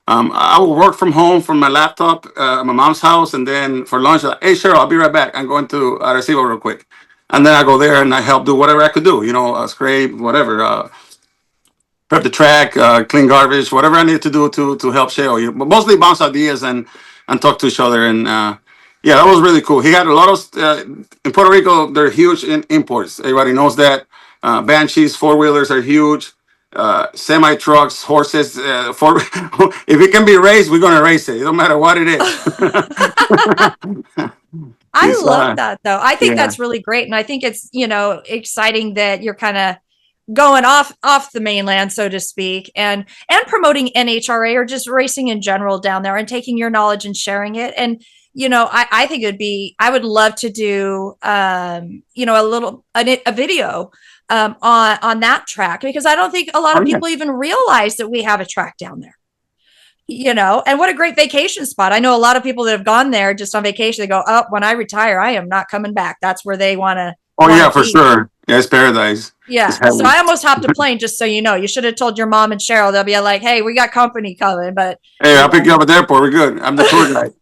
I will work from home from my laptop at my mom's house, and then for lunch, hey Cheryl, I'll be right back. I'm going to Arecibo real quick, and then I go there and I help do whatever I could do. Scrape, whatever, prep the track, clean garbage, whatever I need to do to help Cheryl. But mostly bounce ideas and talk to each other, and yeah, that was really cool. He had a lot of in Puerto Rico. They're huge in imports. Everybody knows that. Banshees, four-wheelers are huge. Semi trucks, horses. If it can be raced, we're gonna race it. It don't matter what it is. I love that though. I think yeah. that's really great, and I think it's exciting that you're kind of going off the mainland, so to speak, and promoting NHRA or just racing in general down there, and taking your knowledge and sharing it. And I think I would love to do a video on that track, because I don't think a lot of people even realize that we have a track down there. And what a great vacation spot. I know a lot of people that have gone there just on vacation. They go, oh, when I retire, I am not coming back. That's where they want to. Oh yeah, for sure. Yeah, it's paradise. Yeah. So I almost hopped a plane, just so you know. You should have told your mom and Cheryl. They'll be like, hey, we got company coming. But hey, I'll pick you up at the airport. We're good. I'm the tour guide.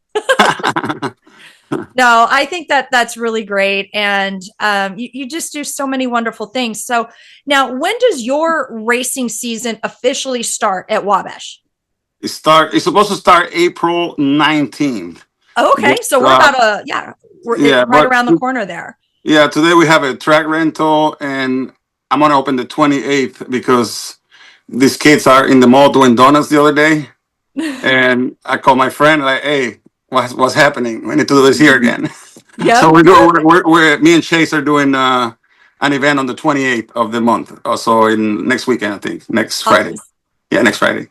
No, I think that's really great. And you just do so many wonderful things. So now, when does your racing season officially start at Wabash? It's supposed to start April 19th. Oh, okay. So we're about right around the corner there. Yeah, today we have a track rental, and I'm gonna open the 28th because these kids are in the mall doing donuts the other day. And I called my friend like, hey, what's happening? We need to do this here again. Yep. So we're me and Chase are doing an event on the 28th of the month. Also in next weekend, I think. Next Friday. Yeah, next Friday.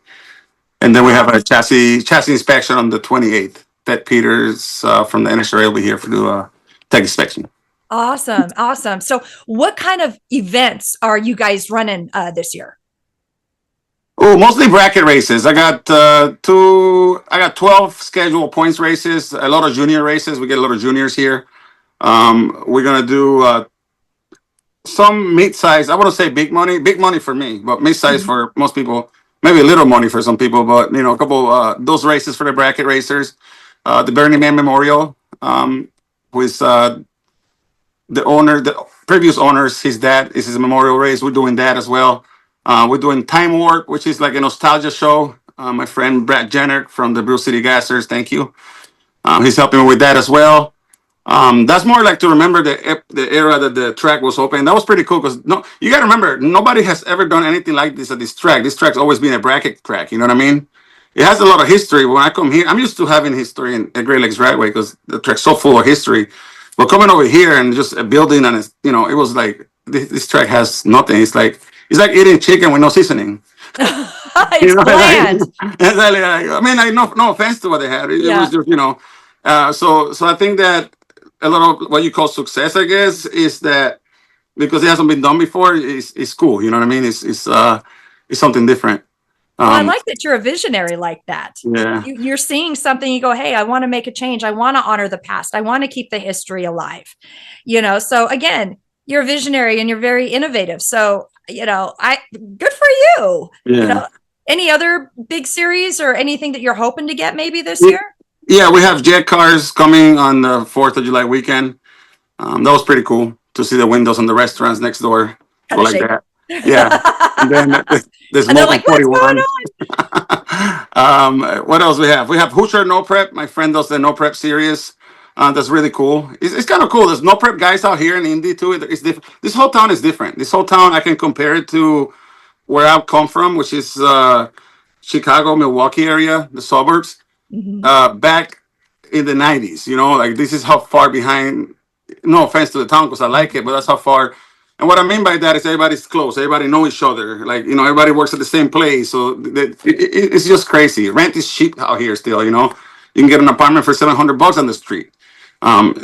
And then we have a chassis inspection on the 28th. Ted Peters from the NHRA will be here for the tech inspection. Awesome. So what kind of events are you guys running this year? Oh, mostly bracket races. I got 12 scheduled points races, a lot of junior races. We get a lot of juniors here. We're going to do some mid-size. I wouldn't say big money for me, but mid-size for most people. Maybe a little money for some people, but a couple those races for the bracket racers. The Burning Man Memorial, with the previous owners, his dad is his memorial race. We're doing that as well. We're doing Time Warp, which is like a nostalgia show. My friend Brad Jenner from the Brew City Gassers, thank you. He's helping me with that as well. That's more like to remember the era that the track was open. That was pretty cool because you got to remember, nobody has ever done anything like this at this track. This track's always been a bracket track. You know what I mean? It has a lot of history. When I come here, I'm used to having history at Great Lakes Dragway because the track's so full of history. But coming over here and just a building and it was like this track has nothing. It's like eating chicken with no seasoning. It's bland. No offense to what they had. It was just So I think that a lot of what you call success, I guess, is that because it hasn't been done before, it's cool. You know what I mean? It's something different. Well, I like that you're a visionary like that. Yeah. You're seeing something, you go, hey, I want to make a change. I want to honor the past. I want to keep the history alive. So again, you're a visionary and you're very innovative. So, good for you. Yeah. Any other big series or anything that you're hoping to get maybe this Yeah, year? yeah, we have jet cars coming on the 4th of July weekend. That was pretty cool to see the windows on the restaurants next door Kind go of like shake. that. Yeah. And then there's And they're Mobile like, what's going 41. on? What else we have? We have Hoosier No Prep. My friend does the No Prep series. That's really cool. It's kind of cool. There's No Prep guys out here in Indy too. It's different. This whole town is different. This whole town, I can compare it to where I've come from, which is Chicago, Milwaukee area, the suburbs. Mhm. Back in the 90s, like this is how far behind. No offense to the town because I like it, but that's how far. And what I mean by that is everybody's close. Everybody know each other. Like, everybody works at the same place. So it's just crazy. Rent is cheap out here still, You can get an apartment for $700 on the street.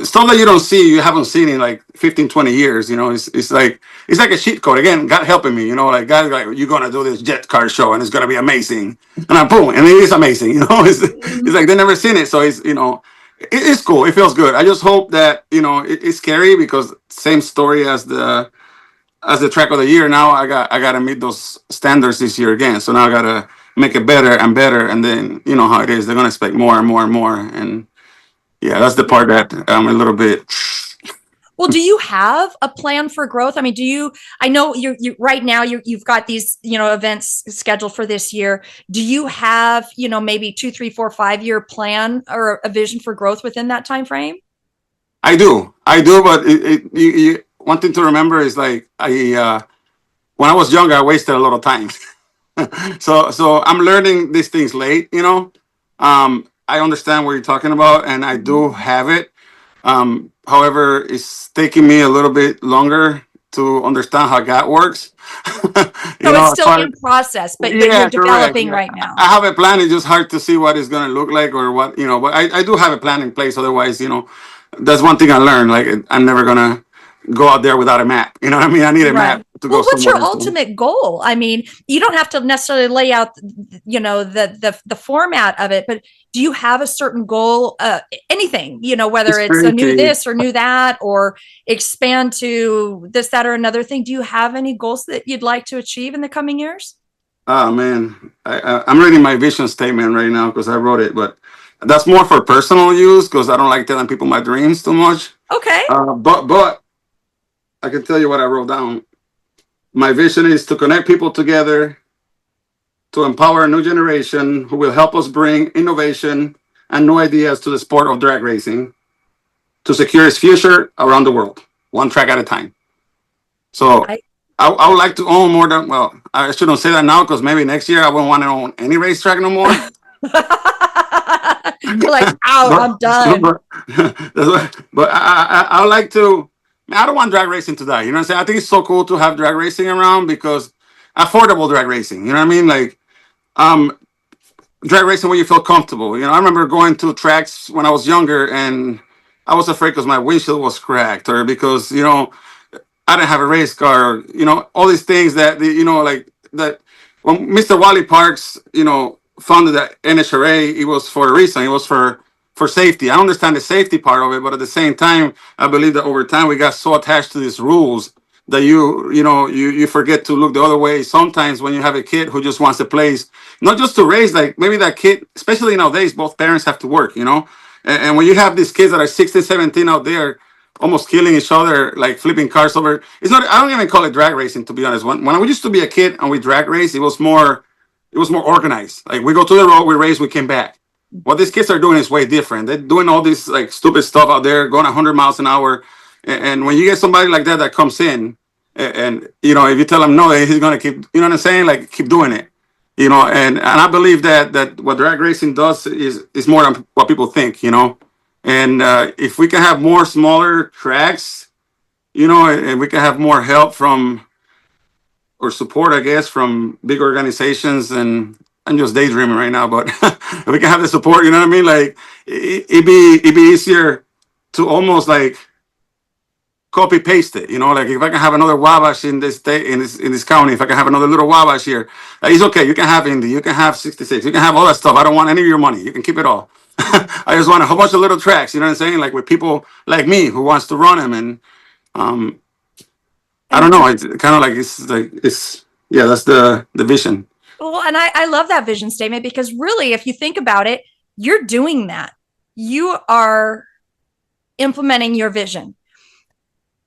Stuff that you haven't seen in like 15, 20 years, it's like a cheat code. Again, God helping me, like God's like, you're going to do this jet car show and it's going to be amazing. And I boom, and it is amazing, it's like they never seen it. So it's cool. It feels good. I just hope that, it's scary because same story as the track of the year. Now I got to meet those standards this year again. So now I got to make it better and better. And then, you know how it is. They're going to expect more and more and more. And yeah, that's the part that I'm a little bit. Well, do you have a plan for growth? I mean, I know you right now you've got these, events scheduled for this year. Do you have, maybe 2, 3, 4, 5 year plan or a vision for growth within that time frame? I do, but one thing to remember is like when I was younger, I wasted a lot of time. So I'm learning these things late. I understand what you're talking about, and I do have it. However, it's taking me a little bit longer to understand how God works. So it's still in process, but Yeah, you're developing correct. right now. I have a plan. It's just hard to see what it's going to look like or what, but I do have a plan in place. Otherwise, that's one thing I learned. Like, I'm never going to go out there without a map. You know what I mean? I need a map to go What's somewhere. your ultimate goal? I mean, you don't have to necessarily lay out, the format of it, but do you have a certain goal? Anything, whether it's a new this or new that, or expand to this, that, or another thing. Do you have any goals that you'd like to achieve in the coming years? Oh man, I'm reading my vision statement right now because I wrote it, but that's more for personal use because I don't like telling people my dreams too much. Okay. But I can tell you what I wrote down. My vision is to connect people together, to empower a new generation who will help us bring innovation and new ideas to the sport of drag racing, to secure its future around the world, one track at a time. So I would like to own more than, well, I shouldn't say that now because maybe next year I won't want to own any racetrack no more. You're like, I'm done. But I would like to. I don't want drag racing to die. You know what I'm saying? I think it's so cool to have drag racing around because affordable drag racing. You know what I mean? Like, drag racing where you feel comfortable. I remember going to tracks when I was younger and I was afraid because my windshield was cracked or because, I didn't have a race car, all these things that, like that. When Mr. Wally Parks, founded the NHRA, it was for a reason. It was for safety. I understand the safety part of it, but at the same time, I believe that over time we got so attached to these rules that you forget to look the other way. Sometimes when you have a kid who just wants to play, not just to race, like maybe that kid, especially nowadays, both parents have to work, and when you have these kids that are 16, 17 out there almost killing each other, like flipping cars over. It's not. I don't even call it drag racing, to be honest. When I used to be a kid and we drag race, it was more organized. Like we go to the road, we race, we came back. What these kids are doing is way different. They're doing all this like stupid stuff out there, going 100 miles an hour. And when you get somebody like that comes in, and if you tell him no, he's gonna keep. You know what I'm saying? Like keep doing it. And I believe that what drag racing does is more than what people think. And if we can have more smaller tracks, and we can have more help from or support, I guess, from big organizations, and I'm just daydreaming right now, but if we can have the support, you know what I mean? Like it'd be easier to almost like copy paste it, like if I can have another Wabash in this state, in this county, if I can have another little Wabash here, it's okay. You can have Indy, you can have 66, you can have all that stuff. I don't want any of your money. You can keep it all. I just want a whole bunch of little tracks, you know what I'm saying? Like with people like me who wants to run them, and I don't know. It's kind of like yeah, that's the vision. Well, and I love that vision statement because really, if you think about it, you're doing that. You are implementing your vision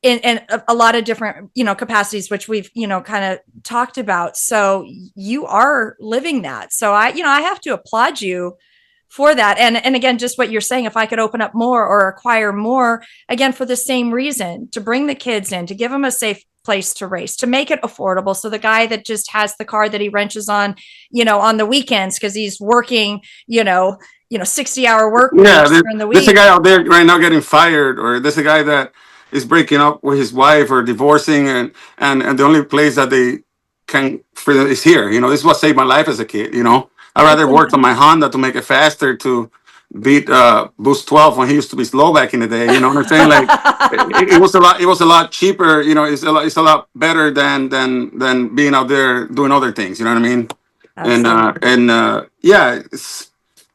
in a lot of different, capacities, which we've, kind of talked about. So you are living that. So I have to applaud you for that. And again, just what you're saying, if I could open up more or acquire more, again, for the same reason, to bring the kids in, to give them a safe place to race, to make it affordable. So the guy that just has the car that he wrenches on, on the weekends, because he's working, 60-hour work weeks during the week. There's a guy out there right now getting fired, or there's a guy that is breaking up with his wife or divorcing, and the only place that they can for is here. This is what saved my life as a kid. I'd rather work on my Honda to make it faster to beat Boost 12 when he used to be slow back in the day. You know what I'm saying? Like it was a lot cheaper. It's a lot better than being out there doing other things. You know what I mean? Absolutely. Yeah,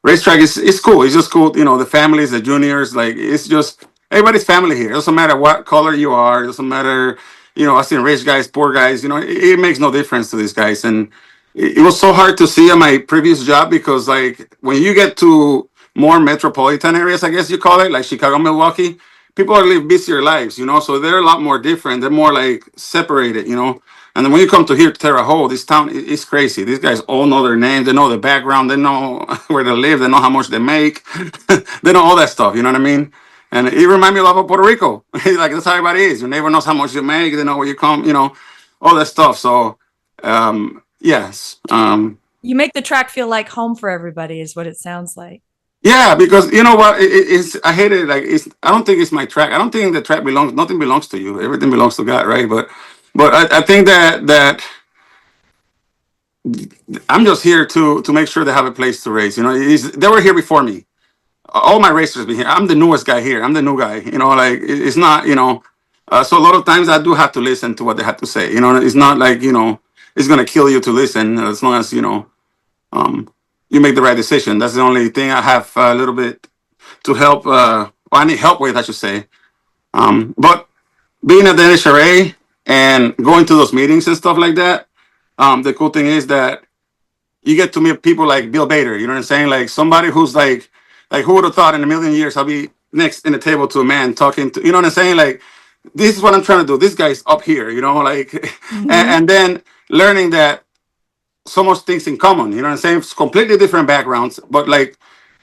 racetrack is cool. It's just cool. The families, the juniors, like it's just everybody's family here. It doesn't matter what color you are. It doesn't matter. I seen rich guys, poor guys. It makes no difference to these guys. And it was so hard to see in my previous job because, like, when you get to more metropolitan areas, I guess you call it, like Chicago, Milwaukee, people live busier lives, so they're a lot more different. They're more like separated, And then when you come to here, Terre Haute, this town is crazy. These guys all know their names. They know the background. They know where they live. They know how much they make. They know all that stuff. You know what I mean? And it reminds me a lot of Puerto Rico. Like, that's how everybody is. Your neighbor knows how much you make. They know where you come, all that stuff. So, yes. You make the track feel like home for everybody is what it sounds like. Yeah, because you know what? I hate it. Like, I don't think it's my track. I don't think the track nothing belongs to you. Everything belongs to God, right? But I think that I'm just here to make sure they have a place to race. They were here before me. All my racers been here. I'm the newest guy here. I'm the new guy. Like it's not. So a lot of times I do have to listen to what they have to say. It's not like it's gonna kill you to listen as long as you make the right decision. That's the only thing I have a little bit to help. I need help with, I should say. But being at the NHRA and going to those meetings and stuff like that, the cool thing is that you get to meet people like Bill Bader. You know what I'm saying? Like somebody who's like who would have thought in a million years I'll be next in the table to a man talking to, you know what I'm saying? Like, this is what I'm trying to do. This guy's up here, like, mm-hmm. and then learning that so much things in common, you know what I'm saying? It's completely different backgrounds, but like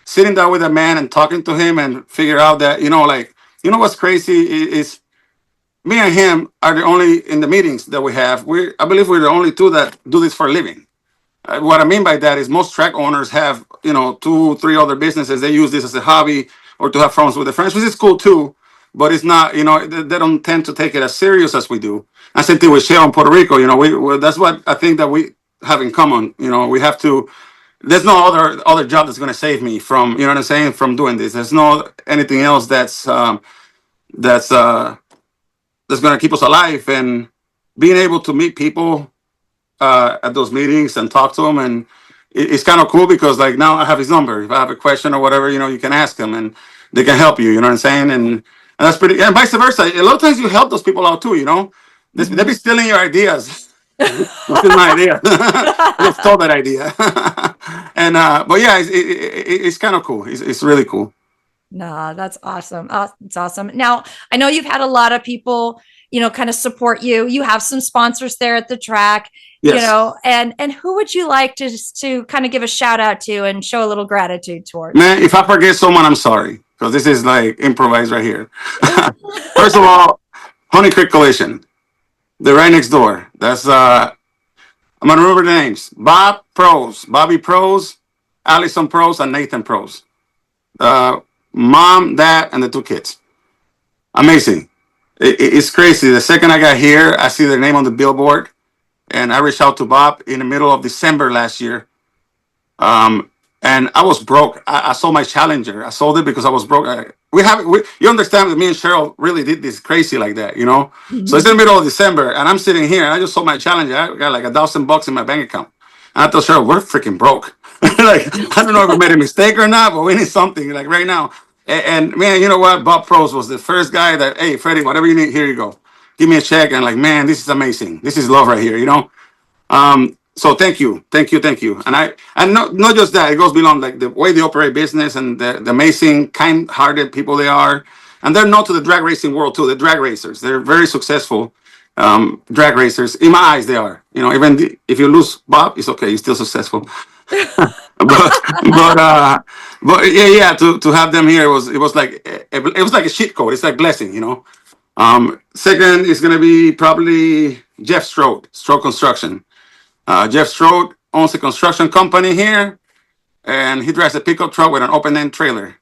sitting down with a man and talking to him and figure out that, what's crazy is me and him are the only in the meetings that we have. I believe we're the only two that do this for a living. What I mean by that is most track owners have, 2, 3 other businesses. They use this as a hobby or to have fun with their friends, which is cool too. But it's not, they don't tend to take it as serious as we do. And same thing with Shell in Puerto Rico. That's what I think that we have in common. We have to. There's no other job that's going to save me from, you know what I'm saying, from doing this. There's no anything else that's going to keep us alive, and being able to meet people at those meetings and talk to them, and it's kind of cool because like now I have his number. If I have a question or whatever, you can ask them and they can help you. You know what I'm saying? And that's pretty. And vice versa. A lot of times you help those people out too. They be stealing your ideas. This is my idea. I stole that idea. And but yeah, it's kind of cool. It's really cool. No, that's awesome. It's awesome. Now, I know you've had a lot of people, kind of support you. You have some sponsors there at the track, yes. And who would you like to kind of give a shout out to and show a little gratitude towards? Man, if I forget someone, I'm sorry, because this is like improvised right here. First of all, Honey Creek Collision. They're right next door. That's I'm gonna remember the names. Bobby Pros, Allison Pros, and Nathan Pros. Mom, dad, and the 2 kids. Amazing. It's crazy. The second I got here, I see their name on the billboard, and I reached out to Bob in the middle of December last year. And I was broke. I sold my Challenger. I sold it because I was broke. You understand that me and Cheryl really did this crazy like that, Mm-hmm. So it's in the middle of December, and I'm sitting here, and I just sold my Challenger. I got like $1,000 in my bank account. And I told Cheryl, we're freaking broke. Like, I don't know if we made a mistake or not, but we need something like right now. And man, you know what? Bob Pros was the first guy that, hey, Freddie, whatever you need, here you go. give me a check, and like, man, this is amazing. This is love right here, you know. So thank you. And not just that, it goes beyond like the way they operate business and the amazing, kind-hearted people they are, and they're known to the drag racing world too. The drag racers, they're very successful drag racers. In my eyes, they are. You know, even if you lose Bob, it's okay. You're still successful. but yeah. To have them here, it was like a cheat code. It's like blessing, you know. Second is gonna be probably Jeff Strode Construction. Jeff Strode owns a construction company here, and he drives a pickup truck with an open-end trailer.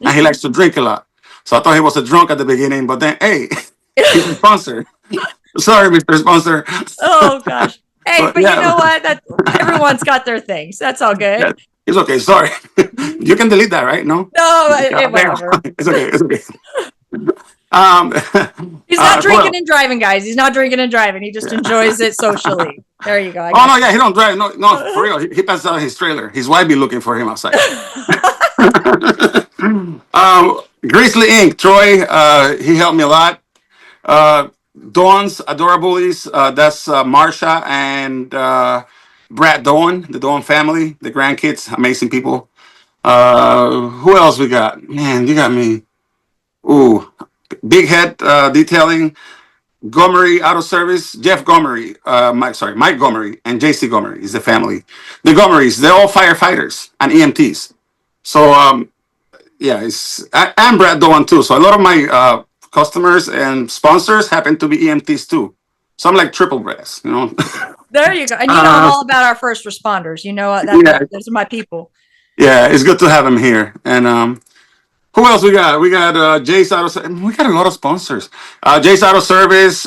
And he likes to drink a lot. So I thought he was a drunk at the beginning, but then, hey, he's a sponsor. Sorry, Mr. Sponsor. Oh, gosh. Hey, but yeah. You know what? Everyone's got their things. That's all good. Yeah, it's okay. Sorry. You can delete that, right? No? No, whatever. It's okay. He's not drinking and driving, guys. He's not drinking and driving. He just enjoys it socially. There you go. Oh no, yeah, he don't drive. No, for real. He passes out his trailer. His wife be looking for him outside. Grizzly Inc. Troy, he helped me a lot. Dawn's Adorables, that's Marsha and Brad Dawn, the Dawn family, the grandkids, amazing people. Who else we got? Man, you got me. Ooh, Big Head Detailing, Gomery Auto Service, Jeff Gomery, Mike Gomery, and JC Gomery is the family. The Gomerys, they're all firefighters and EMTs. So, I'm Brad Doan too. So a lot of my customers and sponsors happen to be EMTs too. So I'm like triple brass, you know. There you go. And you know all about our first responders. You know, those are my people. Yeah, it's good to have them here. And who else we got? We got Jace Auto. We got a lot of sponsors. Jace Auto Service.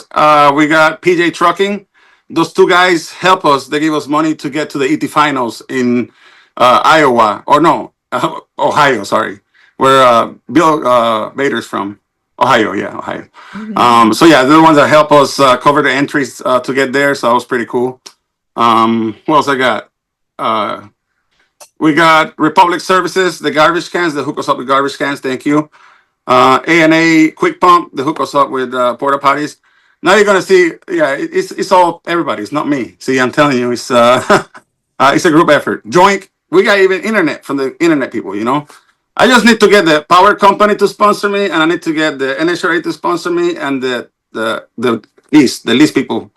We got PJ Trucking. Those two guys help us. They give us money to get to the ET finals in Iowa, or no, Ohio. Sorry, where Bill Bader's from. Ohio. Mm-hmm. So yeah, they're the ones that help us cover the entries to get there. So that was pretty cool. What else I got? We got Republic Services, the garbage cans, they hook us up with garbage cans. Thank you. A&A Quick Pump, they hook us up with porta potties. Now you're gonna see, it's all everybody. It's not me. See, I'm telling you, it's a group effort. Joink, we got even internet from the internet people. You know, I just need to get the power company to sponsor me, and I need to get the NHRA to sponsor me, and the lease people.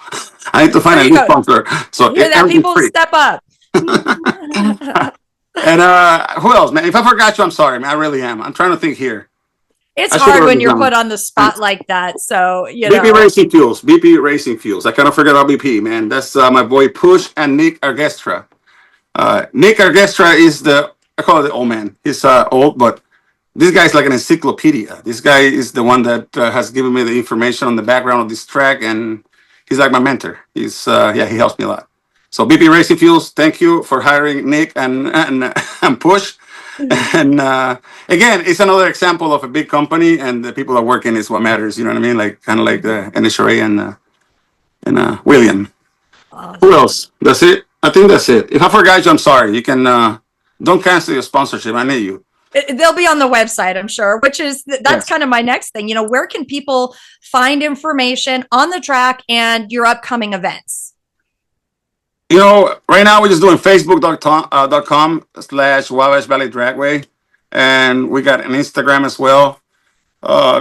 I need to find a lease sponsor. So that people step up. And who else, man? If I forgot you, I'm sorry, man. I really am. I'm trying to think here. It's hard when you're put on the spot like that. So, you know. BP Racing Fuels. I cannot forget about BP, man. That's my boy Push and Nick Argestra. Nick Argestra is I call it the old man. He's old, but this guy's like an encyclopedia. This guy is the one that has given me the information on the background of this track, and he's like my mentor. He helps me a lot. So BP Racing Fuels, thank you for hiring Nick and Push. And again, it's another example of a big company, and the people that work in is what matters. You know what I mean? Like kind of like the NHRA and William. Awesome. Who else? That's it. I think that's it. If I forgot you, I'm sorry. You can don't cancel your sponsorship. I need you. They'll be on the website, I'm sure, that's kind of my next thing. You know, where can people find information on the track and your upcoming events? You know, right now we're just doing facebook.com/Wabash Valley Dragway, and we got an Instagram as well.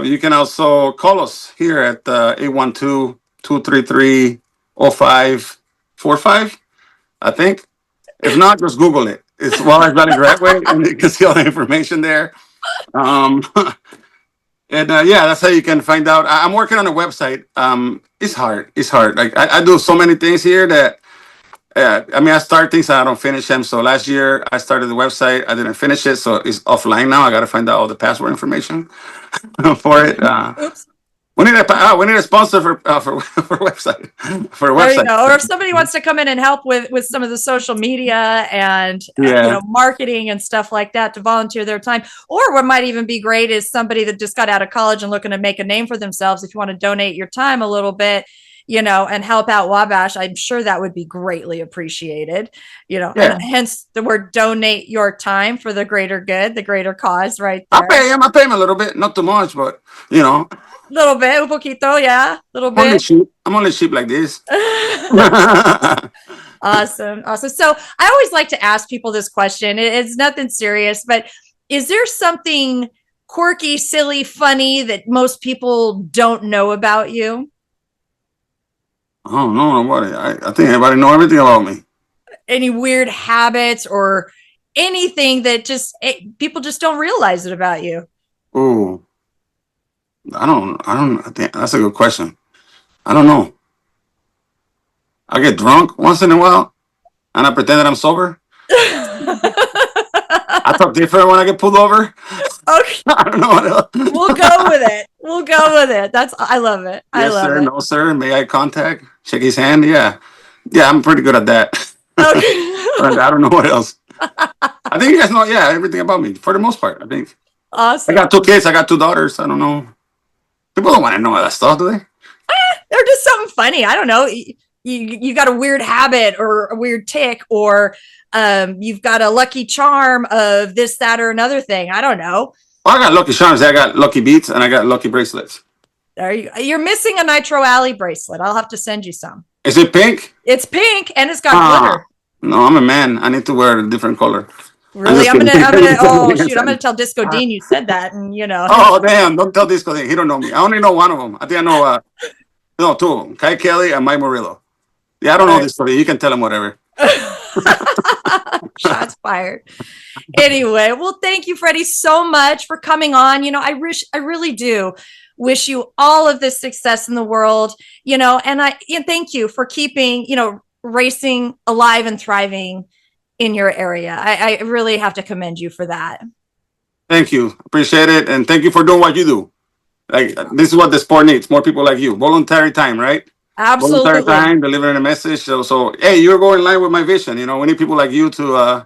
You can also call us here at 812-233-0545, I think. If not, just Google it. It's Wabash Valley Dragway, and you can see all the information there. That's how you can find out. I'm working on a website. It's hard. Like I do so many things here that. I start things and I don't finish them. So last year I started the website. I didn't finish it, so it's offline now. I got to find out all the password information for it. We need a sponsor for website for a website. There you go. Or if somebody wants to come in and help with some of the social media and marketing and stuff like that, to volunteer their time. Or what might even be great is somebody that just got out of college and looking to make a name for themselves. If you want to donate your time a little bit and help out Wabash, I'm sure that would be greatly appreciated, Yeah. and hence the word donate your time for the greater good, the greater cause right there. I pay him a little bit, not too much, but Little bit, un poquito, yeah, little bit. I'm only cheap like this. Awesome. So I always like to ask people this question. It's nothing serious, but is there something quirky, silly, funny that most people don't know about you? I don't know nobody. I think everybody know everything about me. Any weird habits or anything that people just don't realize it about you? Ooh, I think that's a good question. I don't know. I get drunk once in a while, and I pretend that I'm sober. I talk different when I get pulled over. Okay. I don't know what else. We'll go with it. I love it. I love sir, it. no, sir. May I contact? Shake his hand. Yeah, I'm pretty good at that. Okay. I don't know what else. I think you guys know, everything about me for the most part. I think. Awesome. I got 2 kids. I got 2 daughters. I don't know. People don't want to know that stuff, do they? They're just something funny. I don't know. You got a weird habit or a weird tick, or you've got a lucky charm of this, that, or another thing. I don't know. Well, I got lucky charms. I got lucky beats and I got lucky bracelets. You're missing a Nitro Allie bracelet. I'll have to send you some. Is it pink? It's pink and it's got glitter. No, I'm a man. I need to wear a different color. Really? I'm gonna tell Disco Dean you said that, and Oh damn! Don't tell Disco Dean. He don't know me. I only know one of them. I think I know 2 of them. Kai Kelly and Mike Murillo. Yeah, I don't know Disco Dean. You can tell him whatever. Shots fired. Anyway, well, thank you, Freddy, so much for coming on. I really do wish you all of the success in the world. And thank you for keeping racing alive and thriving in your area. I really have to commend you for that. Thank you. Appreciate it. And thank you for doing what you do. Like, this is what the sport needs. More people like you. Voluntary time, right? Absolutely. Voluntary time, delivering a message. So hey, you're going in line with my vision. We need people like you to, I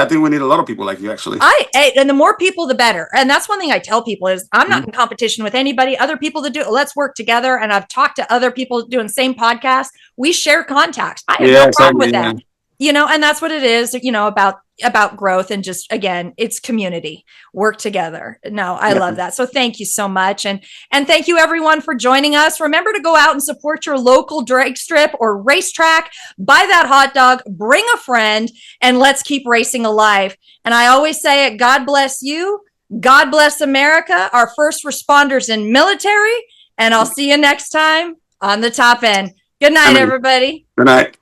think we need a lot of people like you, actually. And the more people, the better. And that's one thing I tell people is I'm not in competition with anybody. Other people that do it, let's work together. And I've talked to other people doing the same podcast. We share contacts. I have no problem with that. And that's what it is, about growth and just, again, it's community, work together. No, I love that. So thank you so much. And thank you everyone for joining us. Remember to go out and support your local drag strip or racetrack, buy that hot dog, bring a friend, and let's keep racing alive. And I always say it, God bless you. God bless America, our first responders and military. And I'll see you next time on the top end. Good night, everybody. Good night.